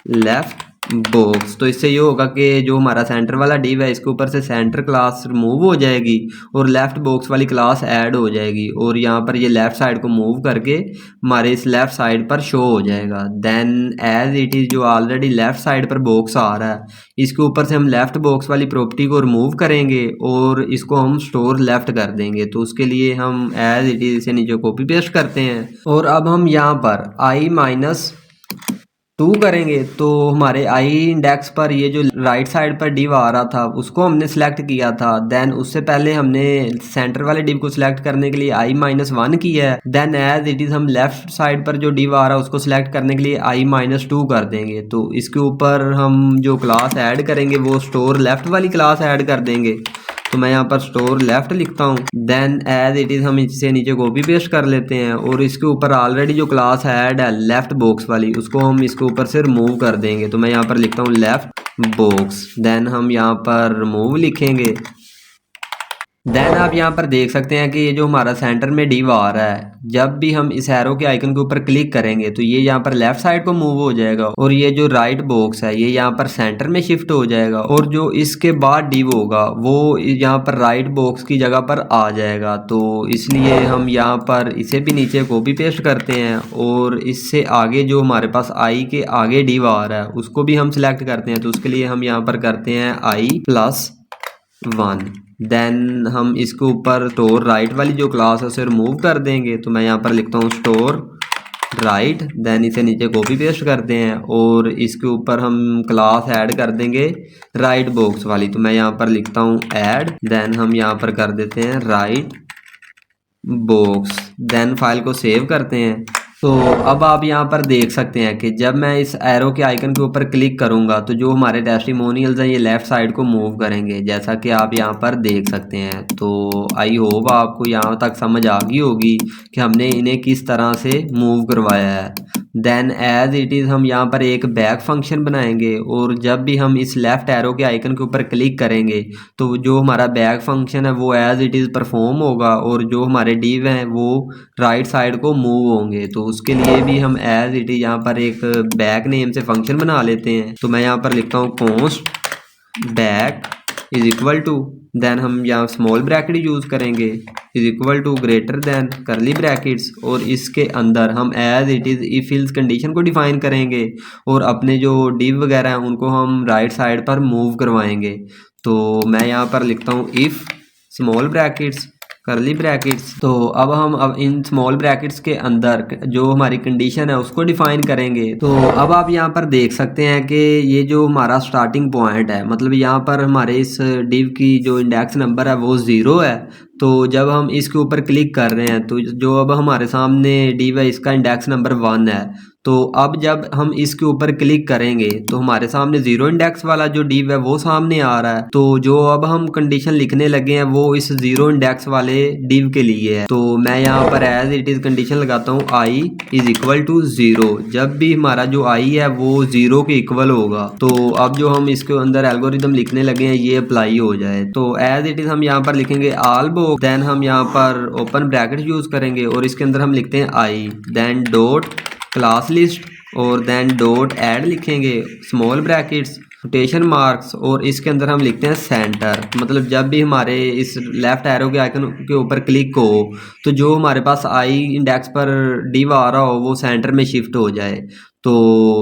लेफ़्ट बॉक्स। तो इससे ये होगा कि जो हमारा सेंटर वाला डिव है इसके ऊपर से सेंटर क्लास रिमूव हो जाएगी और लेफ़्ट बॉक्स वाली क्लास ऐड हो जाएगी और यहाँ पर ये लेफ़्ट साइड को मूव करके हमारे इस लेफ़्ट साइड पर शो हो जाएगा। देन एज इट इज़ जो ऑलरेडी लेफ़्ट साइड पर बॉक्स आ रहा है इसके ऊपर से हम लेफ़्ट बॉक्स वाली प्रॉपर्टी को रिमूव करेंगे और इसको हम स्टोर लेफ़्ट कर देंगे। तो उसके लिए हम एज इट इज़ इसे नीचे कॉपी पेस्ट करते हैं और अब हम यहाँ पर i-2 करेंगे। तो हमारे आई इंडेक्स पर ये जो राइट साइड पर डिव आ रहा था उसको हमने सेलेक्ट किया था, देन उससे पहले हमने सेंटर वाले डिव को सिलेक्ट करने के लिए i-1 किया है। देन एज इट इज़ हम लेफ्ट साइड पर जो डिव आ रहा है उसको सिलेक्ट करने के लिए i-2 कर देंगे। तो इसके ऊपर हम जो क्लास ऐड करेंगे वो स्टोर लेफ्ट वाली क्लास ऐड कर देंगे। तो मैं यहाँ पर स्टोर लेफ्ट लिखता हूँ, देन एज इट इज़ हम इसे नीचे कॉपी पेस्ट कर लेते हैं और इसके ऊपर ऑलरेडी जो क्लास ऐड है लेफ्ट बॉक्स वाली उसको हम इसके ऊपर से रिमूव कर देंगे। तो मैं यहाँ पर लिखता हूँ लेफ्ट बॉक्स, देन हम यहाँ पर रिमूव लिखेंगे। देन आप यहाँ पर देख सकते हैं कि ये जो हमारा सेंटर में डिव आ रहा है जब भी हम इस एरो के आइकन के ऊपर क्लिक करेंगे तो ये यहाँ पर लेफ्ट साइड को मूव हो जाएगा और ये जो राइट बॉक्स है ये यहाँ पर सेंटर में शिफ्ट हो जाएगा और जो इसके बाद डिव होगा वो यहाँ पर राइट बॉक्स की जगह पर आ जाएगा। तो इसलिए हम यहाँ पर इसे भी नीचे कॉपी पेस्ट करते हैं और इससे आगे जो हमारे पास आई के आगे डिव आ रहा है उसको भी हम सिलेक्ट करते हैं। तो उसके लिए हम यहाँ पर करते हैं i+1, देन हम इसके ऊपर स्टोर राइट वाली जो क्लास है उसे रिमूव कर देंगे। तो मैं यहाँ पर लिखता हूँ स्टोर राइट, देन इसे नीचे कॉपी पेस्ट करते हैं और इसके ऊपर हम क्लास ऐड कर देंगे राइट बॉक्स वाली। तो मैं यहाँ पर लिखता हूँ ऐड, देन हम यहाँ पर कर देते हैं राइट बॉक्स, देन फाइल को सेव करते हैं। तो अब आप यहाँ पर देख सकते हैं कि जब मैं इस एरो के आइकन के ऊपर क्लिक करूँगा तो जो हमारे टेस्टिमोनियल्स हैं ये लेफ़्ट साइड को मूव करेंगे, जैसा कि आप यहाँ पर देख सकते हैं। तो आई होप आपको यहाँ तक समझ आ गई होगी कि हमने इन्हें किस तरह से मूव करवाया है। देन एज इट इज़ हम यहाँ पर एक बैक फंक्शन बनाएंगे और जब भी हम इस लेफ़्ट एरो के आइकन के ऊपर क्लिक करेंगे तो जो हमारा बैक फंक्शन है वो एज इट इज़ परफॉर्म होगा और जो हमारे डिव हैं वो राइट साइड को मूव होंगे। तो उसके लिए भी हम एज इट इज़ यहाँ पर एक बैक नेम से फंक्शन बना लेते हैं। तो मैं यहाँ पर लिखता हूँ const back is equal to, then हम यहाँ स्मॉल ब्रैकेट यूज़ करेंगे, is equal to greater than curly brackets, और इसके अंदर हम as it is if else condition को डिफाइन करेंगे और अपने जो डिव वगैरह हैं उनको हम राइट साइड पर मूव करवाएंगे। तो मैं यहाँ पर लिखता हूँ if small brackets curly brackets. तो अब इन स्मॉल ब्रैकेट्स के अंदर जो हमारी कंडीशन है उसको डिफाइन करेंगे। तो अब आप यहाँ पर देख सकते हैं कि ये जो हमारा स्टार्टिंग पॉइंट है, मतलब यहाँ पर हमारे इस डिव की जो इंडेक्स नंबर है वो 0 है। तो जब हम इसके ऊपर क्लिक कर रहे हैं तो जो अब हमारे सामने डिव है इसका इंडेक्स नंबर 1 है। तो अब जब हम इसके ऊपर क्लिक करेंगे तो हमारे सामने 0 इंडेक्स वाला जो डिव है वो सामने आ रहा है। तो जो अब हम कंडीशन लिखने लगे हैं वो इस 0 इंडेक्स वाले डिव के लिए है। तो मैं यहाँ पर एज इट इज़ कंडीशन लगाता हूँ आई इज इक्वल टू 0, जब भी हमारा जो आई है वो 0 के इक्वल होगा। तो अब जो हम इसके अंदर एल्गोरिदम लिखने लगे हैं ये अप्लाई हो जाए। तो एज इट इज़ हम यहाँ पर लिखेंगे ऑल बॉक्स, देन हम यहाँ पर ओपन ब्रैकेट यूज़ करेंगे और इसके अंदर हम लिखते हैं आई, देन डॉट क्लास लिस्ट और देन डॉट ऐड लिखेंगे स्मॉल ब्रैकेट्स कोटेशन मार्क्स और इसके अंदर हम लिखते हैं सेंटर। मतलब जब भी हमारे इस लेफ्ट एरो के आइकन के ऊपर क्लिक हो तो जो हमारे पास आई इंडेक्स पर डिव आ रहा हो वो सेंटर में शिफ्ट हो जाए। तो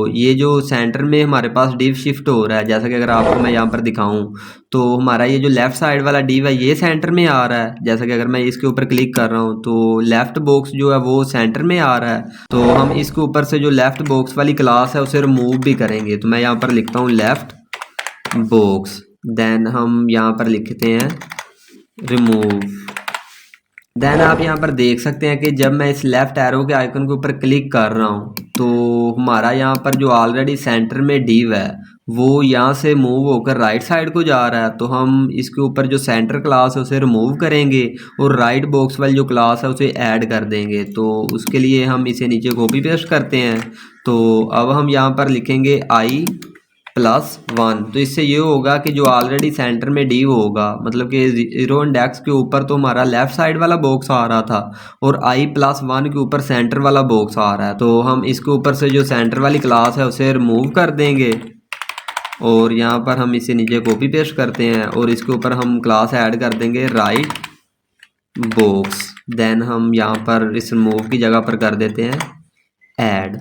ये जो सेंटर में हमारे पास डिव शिफ्ट हो रहा है, जैसा कि अगर आपको मैं यहाँ पर दिखाऊं तो हमारा ये जो लेफ़्ट साइड वाला डिव है ये सेंटर में आ रहा है। जैसा कि अगर मैं इसके ऊपर क्लिक कर रहा हूँ तो लेफ़्ट बॉक्स जो है वो सेंटर में आ रहा है। तो हम इसके ऊपर से जो लेफ़्ट बॉक्स वाली क्लास है उसे रिमूव भी करेंगे। तो मैं यहाँ पर लिखता हूँ लेफ़्ट बॉक्स, देन हम यहाँ पर लिखते हैं रिमूव। देन आप यहाँ पर देख सकते हैं कि जब मैं इस लेफ़्ट एरो के आइकन के ऊपर क्लिक कर रहा हूँ तो हमारा यहाँ पर जो ऑलरेडी सेंटर में डिव है वो यहाँ से मूव होकर राइट साइड को जा रहा है। तो हम इसके ऊपर जो सेंटर क्लास है उसे रिमूव करेंगे और राइट बॉक्स वाली जो क्लास है उसे ऐड कर देंगे। तो उसके लिए हम इसे नीचे कॉपी पेस्ट करते हैं। तो अब हम यहाँ पर लिखेंगे आई +1। तो इससे ये होगा कि जो ऑलरेडी सेंटर में डिव होगा, मतलब कि 0 इंडेक्स के ऊपर तो हमारा लेफ़्ट साइड वाला बॉक्स आ रहा था और i+1 के ऊपर सेंटर वाला बॉक्स आ रहा है। तो हम इसके ऊपर से जो सेंटर वाली क्लास है उसे रिमूव कर देंगे और यहाँ पर हम इसे नीचे कॉपी पेस्ट करते हैं और इसके ऊपर हम क्लास ऐड कर देंगे राइट बॉक्स। देन हम यहाँ पर इस रिमूव की जगह पर कर देते हैं ऐड।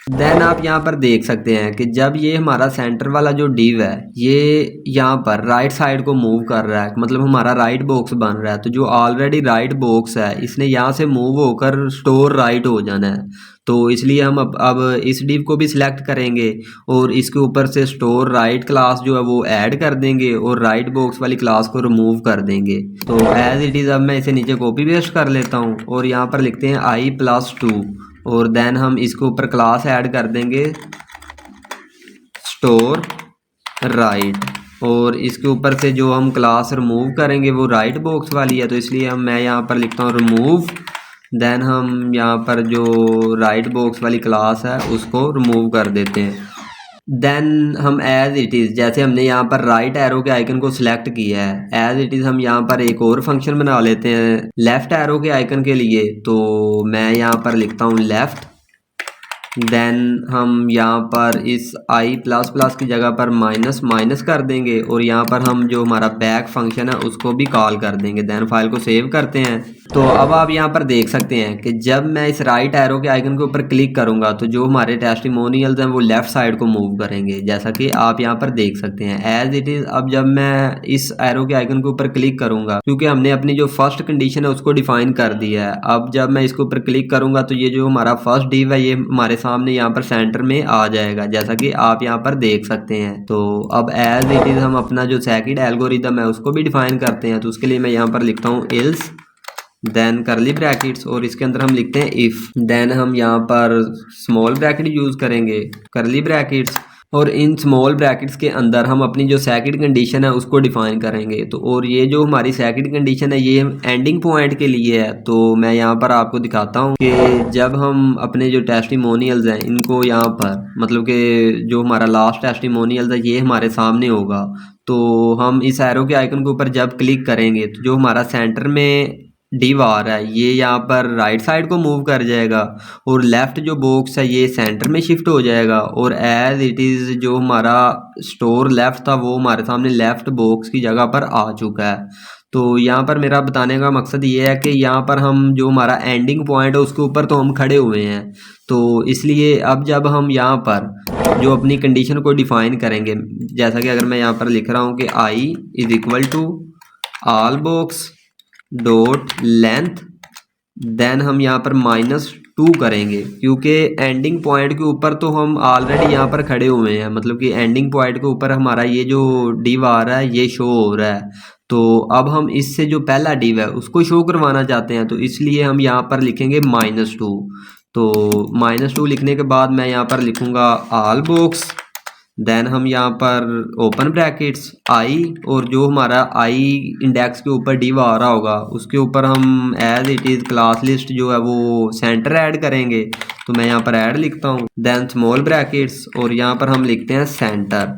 देन आप यहाँ पर देख सकते हैं कि जब ये हमारा सेंटर वाला जो डिव है ये यहाँ पर राइट साइड को मूव कर रहा है, मतलब हमारा राइट बॉक्स बन रहा है। तो जो ऑलरेडी राइट बॉक्स है इसने यहाँ से मूव होकर स्टोर राइट हो जाना है। तो इसलिए हम अब इस डिव को भी सिलेक्ट करेंगे और इसके ऊपर से स्टोर राइट क्लास जो है वो ऐड कर देंगे और राइट बॉक्स वाली क्लास को रिमूव कर देंगे। तो एज इट इज़ अब मैं इसे नीचे कॉपी पेस्ट कर लेता हूँ और यहाँ पर लिखते हैं i+2 और देन हम इसके ऊपर क्लास ऐड कर देंगे स्टोर राइट और इसके ऊपर से जो हम क्लास रिमूव करेंगे वो राइट बॉक्स वाली है। तो इसलिए मैं यहाँ पर लिखता हूँ रिमूव, देन हम यहाँ पर जो राइट बॉक्स वाली क्लास है उसको रिमूव कर देते हैं। देन हम एज इट इज़ जैसे हमने यहाँ पर राइट एरो के आइकन को सिलेक्ट किया है एज इट इज़ हम यहाँ पर एक और फंक्शन बना लेते हैं लेफ़्ट एरो के आइकन के लिए। तो मैं यहाँ पर लिखता हूँ लेफ़्ट देन हम यहाँ पर इस आई प्लस प्लस की जगह पर माइनस माइनस कर देंगे और यहाँ पर हम जो हमारा बैक फंक्शन है उसको भी कॉल कर देंगे। देन फाइल को सेव करते हैं। तो अब आप यहाँ पर देख सकते हैं कि जब मैं इस राइट एरो के आइकन के ऊपर क्लिक करूँगा तो जो हमारे टेस्टिमोनियल्स हैं वो लेफ़्ट साइड को मूव करेंगे, जैसा कि आप यहाँ पर देख सकते हैं एज इट इज़। अब जब मैं इस एरो के आइकन के ऊपर क्लिक करूँगा, क्योंकि हमने अपनी जो फर्स्ट कंडीशन है उसको डिफाइन कर दिया है, अब जब मैं इसके ऊपर क्लिक करूँगा तो ये जो हमारा फर्स्ट डिव है ये हमारे सामने यहाँ पर सेंटर में आ जाएगा, जैसा कि आप यहाँ पर देख सकते हैं। तो अब एज इट इज़ हम अपना जो सेकंड एल्गोरिदम है उसको भी डिफाइन करते हैं। तो उसके लिए मैं यहाँ पर लिखता हूँ इल्स देन करली ब्रैकेट्स और इसके अंदर हम लिखते हैं इफ़। देन हम यहाँ पर स्मॉल ब्रैकेट यूज़ करेंगे, करली ब्रैकेट्स, और इन स्मॉल ब्रैकेट्स के अंदर हम अपनी जो सेकंड कंडीशन है उसको डिफाइन करेंगे। तो और ये जो हमारी सेकंड कंडीशन है ये एंडिंग पॉइंट के लिए है। तो मैं यहाँ पर आपको दिखाता हूँ कि जब हम अपने जो टेस्टिमोनियल्स हैं इनको यहाँ पर मतलब कि जो हमारा लास्ट टेस्टिमोनियल्स है ये हमारे सामने होगा, तो हम इस एरो के आइकन के ऊपर जब क्लिक करेंगे तो जो हमारा सेंटर में डिव आ रहा है ये यहाँ पर राइट साइड को मूव कर जाएगा और लेफ़्ट जो बॉक्स है ये सेंटर में शिफ्ट हो जाएगा और एज इट इज़ जो हमारा स्टोर लेफ़्ट था वो हमारे सामने लेफ़्ट बॉक्स की जगह पर आ चुका है। तो यहाँ पर मेरा बताने का मकसद ये है कि यहाँ पर हम जो हमारा एंडिंग पॉइंट है उसके ऊपर तो हम खड़े हुए हैं, तो इसलिए अब जब हम यहाँ पर जो अपनी कंडीशन को डिफाइन करेंगे, जैसा कि अगर मैं यहाँ पर लिख रहा हूँ कि I is equal to all box dot length, then हम यहाँ पर -2 करेंगे, क्योंकि एंडिंग पॉइंट के ऊपर तो हम ऑलरेडी यहाँ पर खड़े हुए हैं, मतलब कि एंडिंग पॉइंट के ऊपर हमारा ये जो डिव आ रहा है ये शो हो रहा है। तो अब हम इससे जो पहला डिव है उसको शो करवाना चाहते हैं, तो इसलिए हम यहाँ पर लिखेंगे -2। तो -2 लिखने के बाद मैं यहाँ पर लिखूँगा ऑल बॉक्स, देन हम यहाँ पर ओपन ब्रैकेट्स आई, और जो हमारा आई इंडेक्स के ऊपर डिव आ रहा होगा उसके ऊपर हम as it is class list जो है वो सेंटर ऐड करेंगे। तो मैं यहाँ पर ऐड लिखता हूँ, देन स्मॉल ब्रैकेट्स और यहाँ पर हम लिखते हैं सेंटर,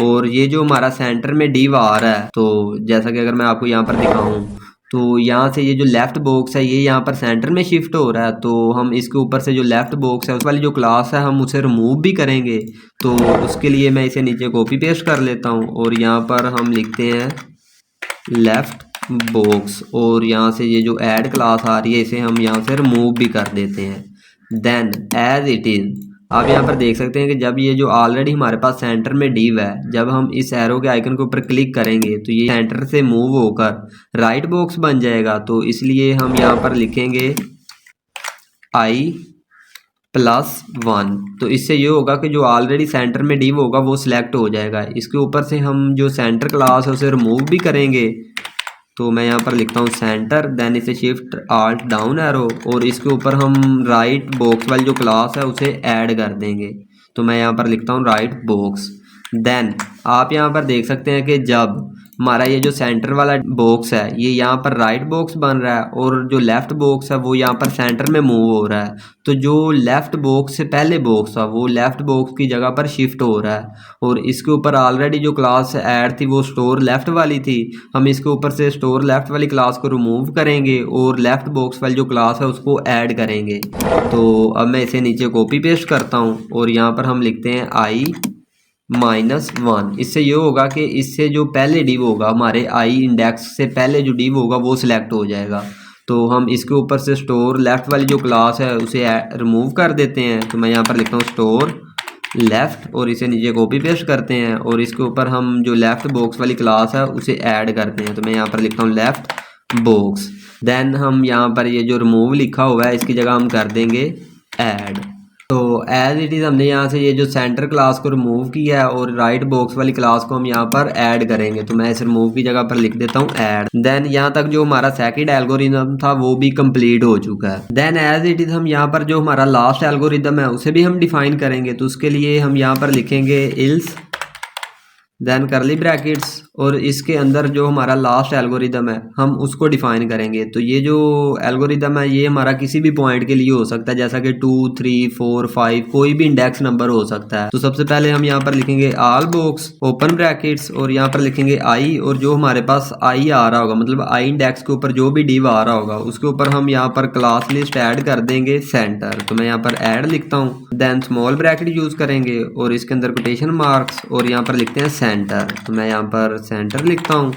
और ये जो हमारा सेंटर में डिव आ रहा है तो जैसा कि अगर मैं आपको यहाँ पर दिखाऊँ तो यहाँ से ये जो लेफ़्ट बॉक्स है ये यहाँ पर सेंटर में शिफ्ट हो रहा है, तो हम इसके ऊपर से जो लेफ़्ट बॉक्स है उस वाली जो क्लास है हम उसे रिमूव भी करेंगे। तो उसके लिए मैं इसे नीचे कॉपी पेस्ट कर लेता हूँ और यहाँ पर हम लिखते हैं लेफ़्ट बॉक्स, और यहाँ से ये जो ऐड क्लास आ रही है इसे हम यहाँ से रिमूव भी कर देते हैं। देन एज इट इज़ आप यहाँ पर देख सकते हैं कि जब ये जो ऑलरेडी हमारे पास सेंटर में डिव है, जब हम इस एरो के आइकन के ऊपर क्लिक करेंगे तो ये सेंटर से मूव होकर राइट बॉक्स बन जाएगा। तो इसलिए हम यहाँ पर लिखेंगे i+1। तो इससे ये होगा कि जो ऑलरेडी सेंटर में डिव होगा वो सिलेक्ट हो जाएगा। इसके ऊपर से हम जो सेंटर क्लास है उसे रिमूव भी करेंगे। तो मैं यहाँ पर लिखता हूँ सेंटर, देन इसे शिफ्ट आल्ट डाउन एरो और इसके ऊपर हम राइट बॉक्स वाली जो क्लास है उसे ऐड कर देंगे। तो मैं यहाँ पर लिखता हूँ राइट बॉक्स। देन आप यहाँ पर देख सकते हैं कि जब हमारा ये जो सेंटर वाला बॉक्स है ये यहाँ पर राइट बॉक्स बन रहा है और जो लेफ़्ट बॉक्स है वो यहाँ पर सेंटर में मूव हो रहा है, तो जो लेफ़्ट बॉक्स से पहले बॉक्स था वो लेफ़्ट बॉक्स की जगह पर शिफ्ट हो रहा है, और इसके ऊपर ऑलरेडी जो क्लास ऐड थी वो स्टोर लेफ़्ट वाली थी, हम इसके ऊपर से स्टोर लेफ़्ट वाली क्लास को रिमूव करेंगे और लेफ़्ट बॉक्स वाली जो क्लास है उसको ऐड करेंगे। तो अब मैं इसे नीचे कॉपी पेस्ट करता हूँ और यहाँ पर हम लिखते हैं i-1। इससे ये होगा कि इससे जो पहले डिव होगा हमारे आई इंडेक्स से पहले जो डिव होगा वो सिलेक्ट हो जाएगा। तो हम इसके ऊपर से स्टोर लेफ़्ट वाली जो क्लास है उसे रिमूव कर देते हैं। तो मैं यहाँ पर लिखता हूँ स्टोर लेफ़्ट और इसे नीचे कॉपी पेस्ट करते हैं और इसके ऊपर हम जो लेफ़्ट बॉक्स वाली क्लास है उसे ऐड करते हैं। तो मैं यहाँ पर लिखता हूँ लेफ़्ट बॉक्स, देन हम यहाँ पर ये जो रिमूव लिखा हुआ है इसकी जगह हम कर देंगे ऐड। तो एज इट इज़ हमने यहाँ से ये जो सेंटर क्लास को रिमूव किया है और राइट बॉक्स वाली क्लास को हम यहाँ पर ऐड करेंगे। तो मैं इस रिमूव की जगह पर लिख देता हूँ ऐड। देन यहाँ तक जो हमारा सेकंड एल्गोरिदम था वो भी कंप्लीट हो चुका है। देन एज इट इज़ हम यहाँ पर जो हमारा लास्ट एल्गोरिदम है उसे भी हम डिफाइन करेंगे। तो उसके लिए हम यहाँ पर लिखेंगे इल्स देन करली ब्रैकेट्स और इसके अंदर जो हमारा लास्ट एल्गोरिदम है हम उसको डिफाइन करेंगे। तो ये जो एल्गोरिदम है ये हमारा किसी भी पॉइंट के लिए हो सकता है, जैसा कि 2 3 4 5 कोई भी इंडेक्स नंबर हो सकता है। तो सबसे पहले हम यहाँ पर लिखेंगे आल बॉक्स ओपन ब्रैकेट्स और यहाँ पर लिखेंगे आई, और जो हमारे पास आई आ रहा होगा मतलब आई इंडेक्स के ऊपर जो भी डिव आ रहा होगा उसके ऊपर हम यहाँ पर क्लास लिस्ट ऐड कर देंगे सेंटर। तो मैं यहाँ पर ऐड लिखता हूँ, देन स्मॉल ब्रैकेट यूज करेंगे और इसके अंदर कोटेशन मार्क्स और यहाँ पर लिखते हैं सेंटर। तो मैं यहाँ पर सेंटर लिखता हूँ,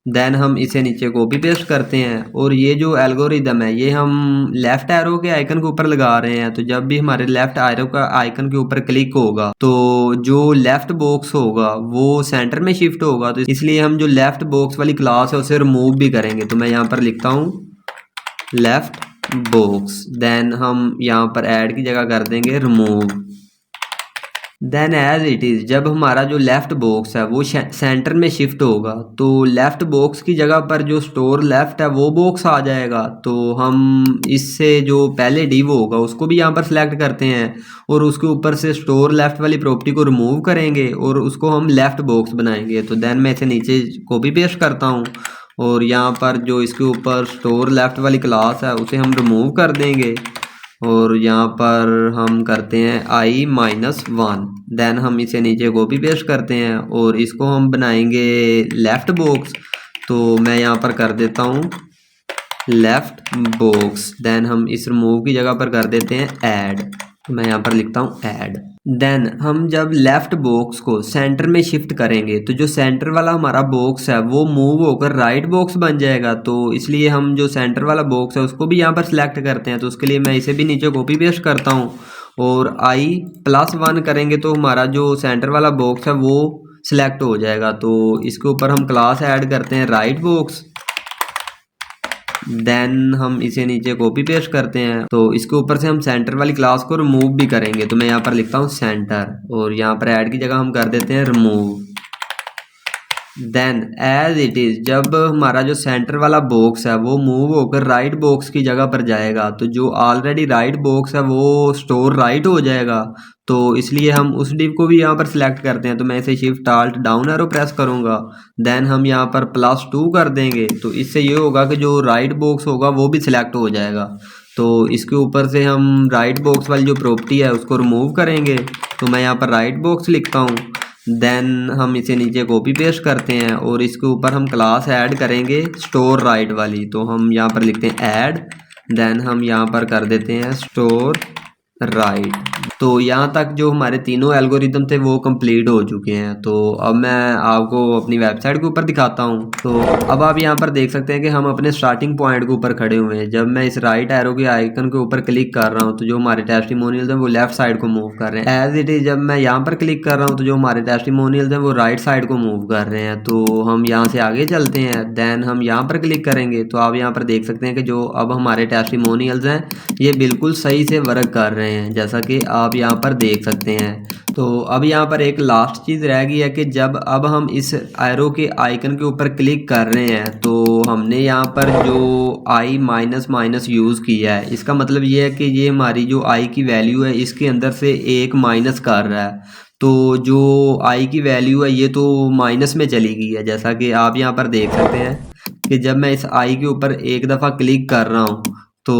देन हम इसे नीचे कॉपी पेस्ट करते हैं और ये जो एल्गोरिदम है ये हम लेफ्ट एरो के आइकन के ऊपर लगा रहे हैं। तो जब भी हमारे लेफ्ट एरो का आइकन के ऊपर क्लिक होगा तो जो लेफ्ट बॉक्स होगा वो सेंटर में शिफ्ट होगा, तो इसलिए हम जो लेफ्ट बॉक्स वाली क्लास है उसे रिमूव भी करेंगे। तो मैं यहाँ पर लिखता हूँ लेफ्ट बॉक्स, देन हम यहाँ पर ऐड की जगह कर देंगे remove. Then as it is जब हमारा जो लेफ़्ट बॉक्स है वो सेंटर में शिफ्ट होगा तो लेफ़्ट बॉक्स की जगह पर जो स्टोर लेफ़्ट है वो बॉक्स आ जाएगा। तो हम इससे जो पहले डिव होगा उसको भी यहाँ पर सिलेक्ट करते हैं और उसके ऊपर से स्टोर लेफ़्ट वाली प्रॉपर्टी को रिमूव करेंगे और उसको हम लेफ़्ट बॉक्स बनाएंगे। तो देन मैं इसे नीचे कॉपी पेस्ट करता हूँ और यहाँ पर जो इसके ऊपर स्टोर लेफ़्ट वाली क्लास है उसे हम रिमूव कर देंगे और यहाँ पर हम करते हैं i-1, देन हम इसे नीचे कॉपी पेस्ट करते हैं और इसको हम बनाएंगे लेफ़्ट बॉक्स। तो मैं यहाँ पर कर देता हूँ लेफ़्ट बॉक्स, देन हम इस रिमूव की जगह पर कर देते हैं ऐड। तो मैं यहाँ पर लिखता हूँ ऐड। देन हम जब लेफ़्ट बॉक्स को सेंटर में शिफ्ट करेंगे तो जो सेंटर वाला हमारा बॉक्स है वो मूव होकर राइट बॉक्स बन जाएगा। तो इसलिए हम जो सेंटर वाला बॉक्स है उसको भी यहाँ पर सिलेक्ट करते हैं। तो उसके लिए मैं इसे भी नीचे कॉपी पेस्ट करता हूँ और i+1 करेंगे तो हमारा जो सेंटर वाला बॉक्स है वो सिलेक्ट हो जाएगा। तो इसके ऊपर हम क्लास ऐड करते हैं राइट बॉक्स, देन हम इसे नीचे कॉपी पेस्ट करते हैं। तो इसके ऊपर से हम सेंटर वाली क्लास को रिमूव भी करेंगे। तो मैं यहाँ पर लिखता हूँ सेंटर और यहाँ पर ऐड की जगह हम कर देते हैं remove. Then as it is जब हमारा जो सेंटर वाला बॉक्स है वो मूव होकर राइट बॉक्स की जगह पर जाएगा तो जो ऑलरेडी राइट बॉक्स है वो स्टोर राइट हो जाएगा। तो इसलिए हम उस डिव को भी यहाँ पर सिलेक्ट करते हैं। तो मैं इसे shift alt down arrow press करूँगा, देन हम यहाँ पर +2 कर देंगे। तो इससे ये होगा कि जो राइट बॉक्स होगा वो भी सिलेक्ट हो जाएगा। तो इसके ऊपर से हम राइट बॉक्स वाली जो प्रॉपर्टी है उसको रिमूव करेंगे। तो मैं यहाँ पर राइट बॉक्स लिखता हूँ, देन हम इसे नीचे कॉपी पेस्ट करते हैं और इसके ऊपर हम क्लास ऐड करेंगे स्टोर राइट वाली। तो हम यहाँ पर लिखते हैं ऐड, देन हम यहाँ पर कर देते हैं स्टोर राइट। तो यहाँ तक जो हमारे तीनों एल्गोरिदम थे वो कंप्लीट हो चुके हैं। तो अब मैं आपको अपनी वेबसाइट के ऊपर दिखाता हूँ। तो अब आप यहाँ पर देख सकते हैं कि हम अपने स्टार्टिंग पॉइंट के ऊपर खड़े हुए हैं। जब मैं इस राइट एरो के आइकन के ऊपर क्लिक कर रहा हूँ तो जो हमारे टेस्टिमोनियल्स हैं वो लेफ्ट साइड को मूव कर रहे हैं। एज इट इज़ जब मैं यहाँ पर क्लिक कर रहा हूँ तो जो हमारे टेस्टिमोनियल्स हैं वो राइट साइड को मूव कर रहे हैं। तो हम यहाँ से आगे चलते हैं, देन हम यहाँ पर क्लिक करेंगे तो आप यहाँ पर देख सकते हैं कि जो अब हमारे टेस्टिमोनियल्स हैं ये बिल्कुल सही से वर्क कर रहे हैं, जैसा कि आप यहाँ पर देख सकते हैं। तो अब यहाँ पर एक लास्ट चीज़ रह गई है कि जब अब हम इस एरो के आइकन के ऊपर क्लिक कर रहे हैं तो हमने यहाँ पर जो i-, यूज़ किया है, इसका मतलब ये है कि ये हमारी जो i की वैल्यू है इसके अंदर से एक माइनस कर रहा है। तो जो i की वैल्यू है ये तो माइनस में चली गई है, जैसा कि आप यहाँ पर देख सकते हैं कि जब मैं इस i के ऊपर एक दफ़ा क्लिक कर रहा हूँ तो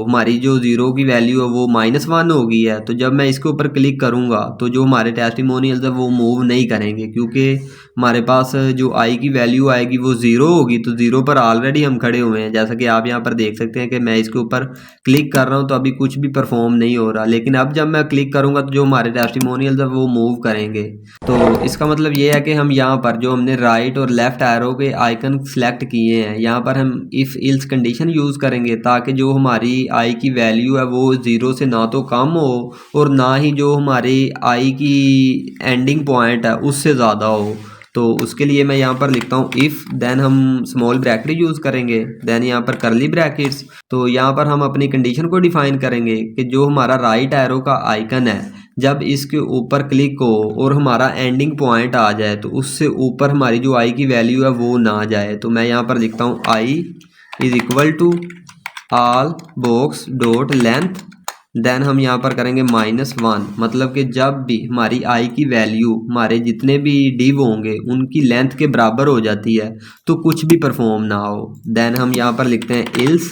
हमारी जो ज़ीरो की वैल्यू है वो -1 हो गई है। तो जब मैं इसके ऊपर क्लिक करूँगा तो जो हमारे टेस्टिमोनियल्स है वो मूव नहीं करेंगे, क्योंकि हमारे पास जो आई की वैल्यू आएगी वो 0 होगी। तो 0 पर ऑलरेडी हम खड़े हुए हैं, जैसा कि आप यहाँ पर देख सकते हैं कि मैं इसके ऊपर क्लिक कर रहा हूँ तो अभी कुछ भी परफॉर्म नहीं हो रहा। लेकिन अब जब मैं क्लिक करूँगा तो जो हमारे टेस्टिमोनियल्स है वो मूव करेंगे। तो इसका मतलब ये है कि हम यहाँ पर जो हमने राइट और लेफ़्ट एरो के आइकन सेलेक्ट किए हैं यहाँ पर हम इफ़ इल्स कंडीशन यूज़ करेंगे ताकि जो हमारी आई की वैल्यू है वो 0 से ना तो कम हो और ना ही जो हमारी आई की एंडिंग पॉइंट है उससे ज़्यादा हो। तो उसके लिए मैं यहाँ पर लिखता हूँ इफ़, देन हम स्मॉल ब्रैकेट यूज़ करेंगे, देन यहाँ पर करली ब्रैकेट्स। तो यहाँ पर हम अपनी कंडीशन को डिफाइन करेंगे कि जो हमारा राइट एरो का आइकन है जब इसके ऊपर क्लिक हो और हमारा एंडिंग पॉइंट आ जाए तो उससे ऊपर हमारी जो आई की वैल्यू है वो ना जाए। तो मैं यहाँ पर लिखता हूँ i = all box dot length, then हम यहाँ पर करेंगे -1, मतलब कि जब भी हमारी आई की वैल्यू हमारे जितने भी डिव होंगे उनकी लेंथ के बराबर हो जाती है तो कुछ भी परफॉर्म ना हो। देन हम यहाँ पर लिखते हैं इल्स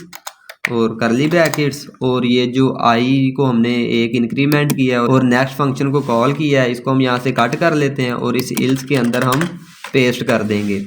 और करली ब्रैकेट्स, और ये जो आई को हमने एक इंक्रीमेंट किया है और नेक्स्ट फंक्शन को कॉल किया है, इसको हम यहाँ से कट कर लेते हैं और इस इल्स के अंदर हम पेस्ट कर देंगे।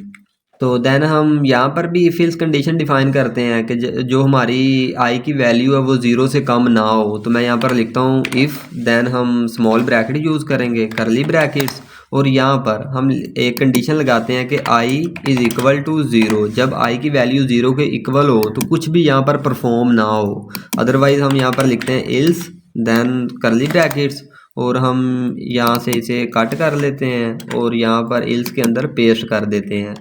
तो देन हम यहाँ पर भी इफ एल्स कंडीशन डिफाइन करते हैं कि जो हमारी आई की वैल्यू है वो 0 से कम ना हो। तो मैं यहाँ पर लिखता हूँ इफ़, देन हम स्मॉल ब्रैकेट यूज़ करेंगे, करली ब्रैकेट्स, और यहाँ पर हम एक कंडीशन लगाते हैं कि आई इज़ इक्वल टू 0। जब आई की वैल्यू 0 के इक्वल हो तो कुछ भी यहाँ पर परफॉर्म ना हो। अदरवाइज़ हम यहाँ पर लिखते हैं एल्स, देन करली ब्रैकेट्स, और हम यहाँ से इसे कट कर लेते हैं और यहाँ पर एल्स के अंदर पेस्ट कर देते हैं,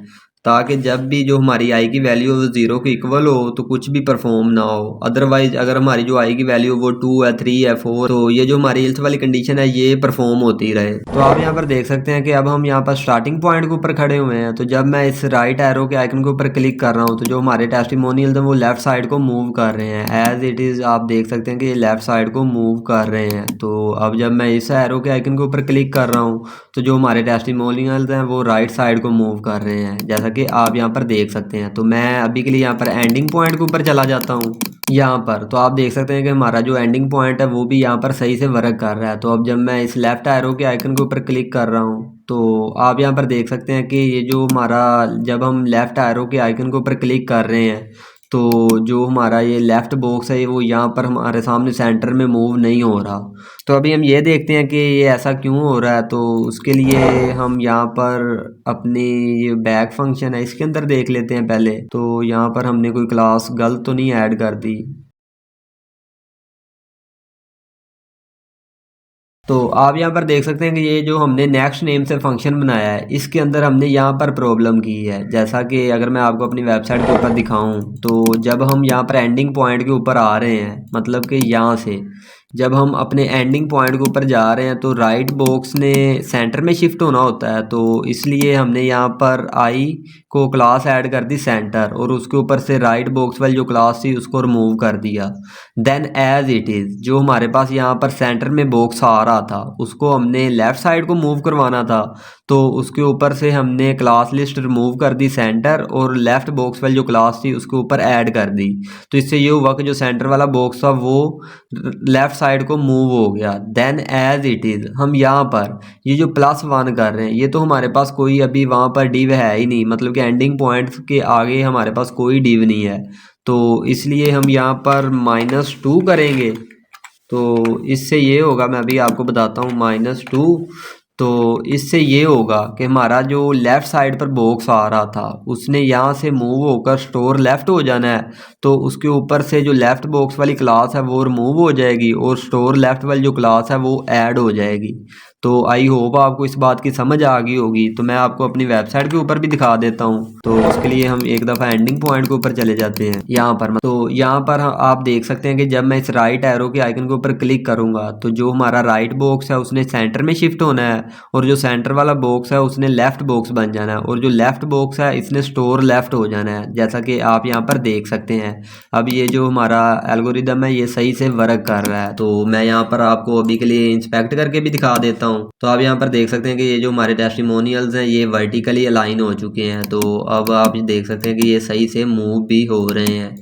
ताकि जब भी जो हमारी आई की वैल्यू है वो 0 के इक्वल हो तो कुछ भी परफॉर्म ना हो। अदरवाइज अगर हमारी जो आई की वैल्यू वो 2 है, 3 है, 4, तो ये जो हमारी इल्स वाली कंडीशन है ये परफॉर्म होती रहे। तो आप यहाँ पर देख सकते हैं कि अब हम यहाँ पर स्टार्टिंग पॉइंट के ऊपर खड़े हुए हैं। तो जब मैं इस राइट एरो के आइकन के ऊपर क्लिक कर रहा हूँ तो जो हमारे टेस्टिमोनियल्स हैं वो लेफ्ट साइड को मूव कर रहे हैं। एज इट इज़ आप देख सकते हैं कि ये लेफ्ट साइड को मूव कर रहे हैं। तो अब जब मैं इस एरो के आइकन के ऊपर क्लिक कर रहा हूँ तो जो हमारे टेस्टिमोनियल्स हैं वो राइट साइड को मूव कर रहे हैं, जैसा कि आप यहाँ पर देख सकते हैं। तो मैं अभी के लिए यहाँ पर एंडिंग पॉइंट के ऊपर चला जाता हूँ यहाँ पर। तो आप देख सकते हैं कि हमारा जो एंडिंग पॉइंट है वो भी यहाँ पर सही से वर्क कर रहा है। तो अब जब मैं इस लेफ्ट एरो के आइकन के ऊपर क्लिक कर रहा हूँ तो आप यहाँ पर देख सकते हैं कि ये जो हमारा, जब हम लेफ्ट एरो के आइकन के ऊपर क्लिक कर रहे हैं तो जो हमारा ये लेफ़्ट बॉक्स है वो यहाँ पर हमारे सामने सेंटर में मूव नहीं हो रहा। तो अभी हम ये देखते हैं कि ये ऐसा क्यों हो रहा है। तो उसके लिए हम यहाँ पर अपनी ये बैक फंक्शन है इसके अंदर देख लेते हैं पहले। तो यहाँ पर हमने कोई क्लास गलत तो नहीं ऐड कर दी। तो आप यहाँ पर देख सकते हैं कि ये जो हमने नेक्स्ट नेम से फंक्शन बनाया है इसके अंदर हमने यहाँ पर प्रॉब्लम की है। जैसा कि अगर मैं आपको अपनी वेबसाइट के ऊपर दिखाऊं तो जब हम यहाँ पर एंडिंग पॉइंट के ऊपर आ रहे हैं, मतलब कि यहाँ से जब हम अपने एंडिंग पॉइंट के ऊपर जा रहे हैं तो राइट बॉक्स ने सेंटर में शिफ्ट होना होता है। तो इसलिए हमने यहाँ पर आई को क्लास ऐड कर दी सेंटर, और उसके ऊपर से राइट बॉक्स वाली जो क्लास थी उसको रिमूव कर दिया। देन एज इट इज़ जो हमारे पास यहाँ पर सेंटर में बॉक्स आ रहा था उसको हमने लेफ़्ट साइड को मूव करवाना था। तो उसके ऊपर से हमने क्लास लिस्ट रिमूव कर दी सेंटर, और लेफ़्ट बॉक्स वाली जो क्लास थी उसके ऊपर ऐड कर दी। तो इससे ये हुआ कि जो सेंटर वाला बॉक्स था वो लेफ़्ट साइड को मूव हो गया। देन एज इट इज़ हम यहाँ पर ये जो +1 कर रहे हैं ये तो हमारे पास कोई अभी वहाँ पर डिव है ही नहीं, मतलब कि एंडिंग पॉइंट के आगे हमारे पास कोई डिव नहीं है। तो इसलिए हम यहाँ पर -2 करेंगे। तो इससे ये होगा, मैं अभी आपको बताता हूँ -2। तो इससे ये होगा कि हमारा जो लेफ़्ट साइड पर बॉक्स आ रहा था उसने यहाँ से मूव होकर स्टोर लेफ़्ट हो जाना है। तो उसके ऊपर से जो लेफ़्ट बॉक्स वाली क्लास है वो रिमूव हो जाएगी और स्टोर लेफ़्ट वाली जो क्लास है वो ऐड हो जाएगी। तो आई होप आपको इस बात की समझ आ गई होगी। तो मैं आपको अपनी वेबसाइट के ऊपर भी दिखा देता हूँ। तो उसके लिए हम एक दफ़ा एंडिंग पॉइंट के ऊपर चले जाते हैं यहाँ पर। तो यहाँ पर आप देख सकते हैं कि जब मैं इस राइट एरो के आइकन के ऊपर क्लिक करूँगा तो जो हमारा राइट बॉक्स है उसने सेंटर में शिफ्ट होना है, और जो सेंटर वाला बॉक्स है उसने लेफ़्ट बॉक्स बन जाना है, और जो लेफ़्ट बॉक्स है इसने स्टोर लेफ़्ट हो जाना है, जैसा कि आप यहाँ पर देख सकते हैं। अब ये जो हमारा एल्गोरिदम है ये सही से वर्क कर रहा है। तो मैं यहाँ पर आपको अभी के लिए इंस्पेक्ट करके भी दिखा देता हूँ। तो आप यहाँ पर देख सकते हैं कि ये जो हमारे टेस्टिमोनियल्स हैं ये वर्टिकली अलाइन हो चुके हैं। तो अब आप देख सकते हैं कि ये सही से मूव भी हो रहे हैं।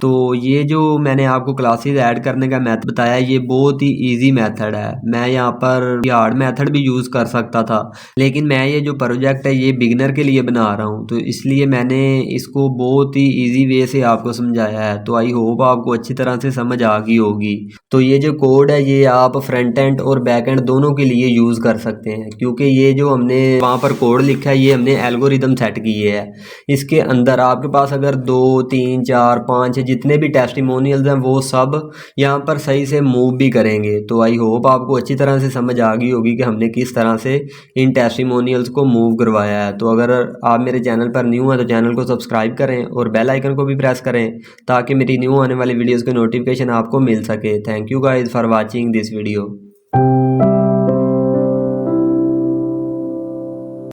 तो ये जो मैंने आपको क्लासेस ऐड करने का मेथड बताया ये बहुत ही इजी मेथड है। मैं यहाँ पर हार्ड मेथड भी यूज़ कर सकता था, लेकिन मैं ये जो प्रोजेक्ट है ये बिगिनर के लिए बना रहा हूँ, तो इसलिए मैंने इसको बहुत ही इजी वे से आपको समझाया है। तो आई होप आपको अच्छी तरह से समझ आ गई होगी। तो ये जो कोड है ये आप फ्रंट एंड और बैक एंड दोनों के लिए यूज़ कर सकते हैं, क्योंकि ये जो हमने वहाँ पर कोड लिखा है ये हमने एल्गोरिदम सेट किए है। इसके अंदर आपके पास अगर 2, 3, 4, 5 जितने भी टेस्टिमोनियल्स हैं वो सब यहाँ पर सही से मूव भी करेंगे। तो आई होप आपको अच्छी तरह से समझ आ गई होगी कि हमने किस तरह से इन टेस्टिमोनियल्स को मूव करवाया है। तो अगर आप मेरे चैनल पर न्यू हैं तो चैनल को सब्सक्राइब करें और बेल आइकन को भी प्रेस करें ताकि मेरी न्यू आने वाली वीडियोज़ के नोटिफिकेशन आपको मिल सके। Thank you guys for watching this video.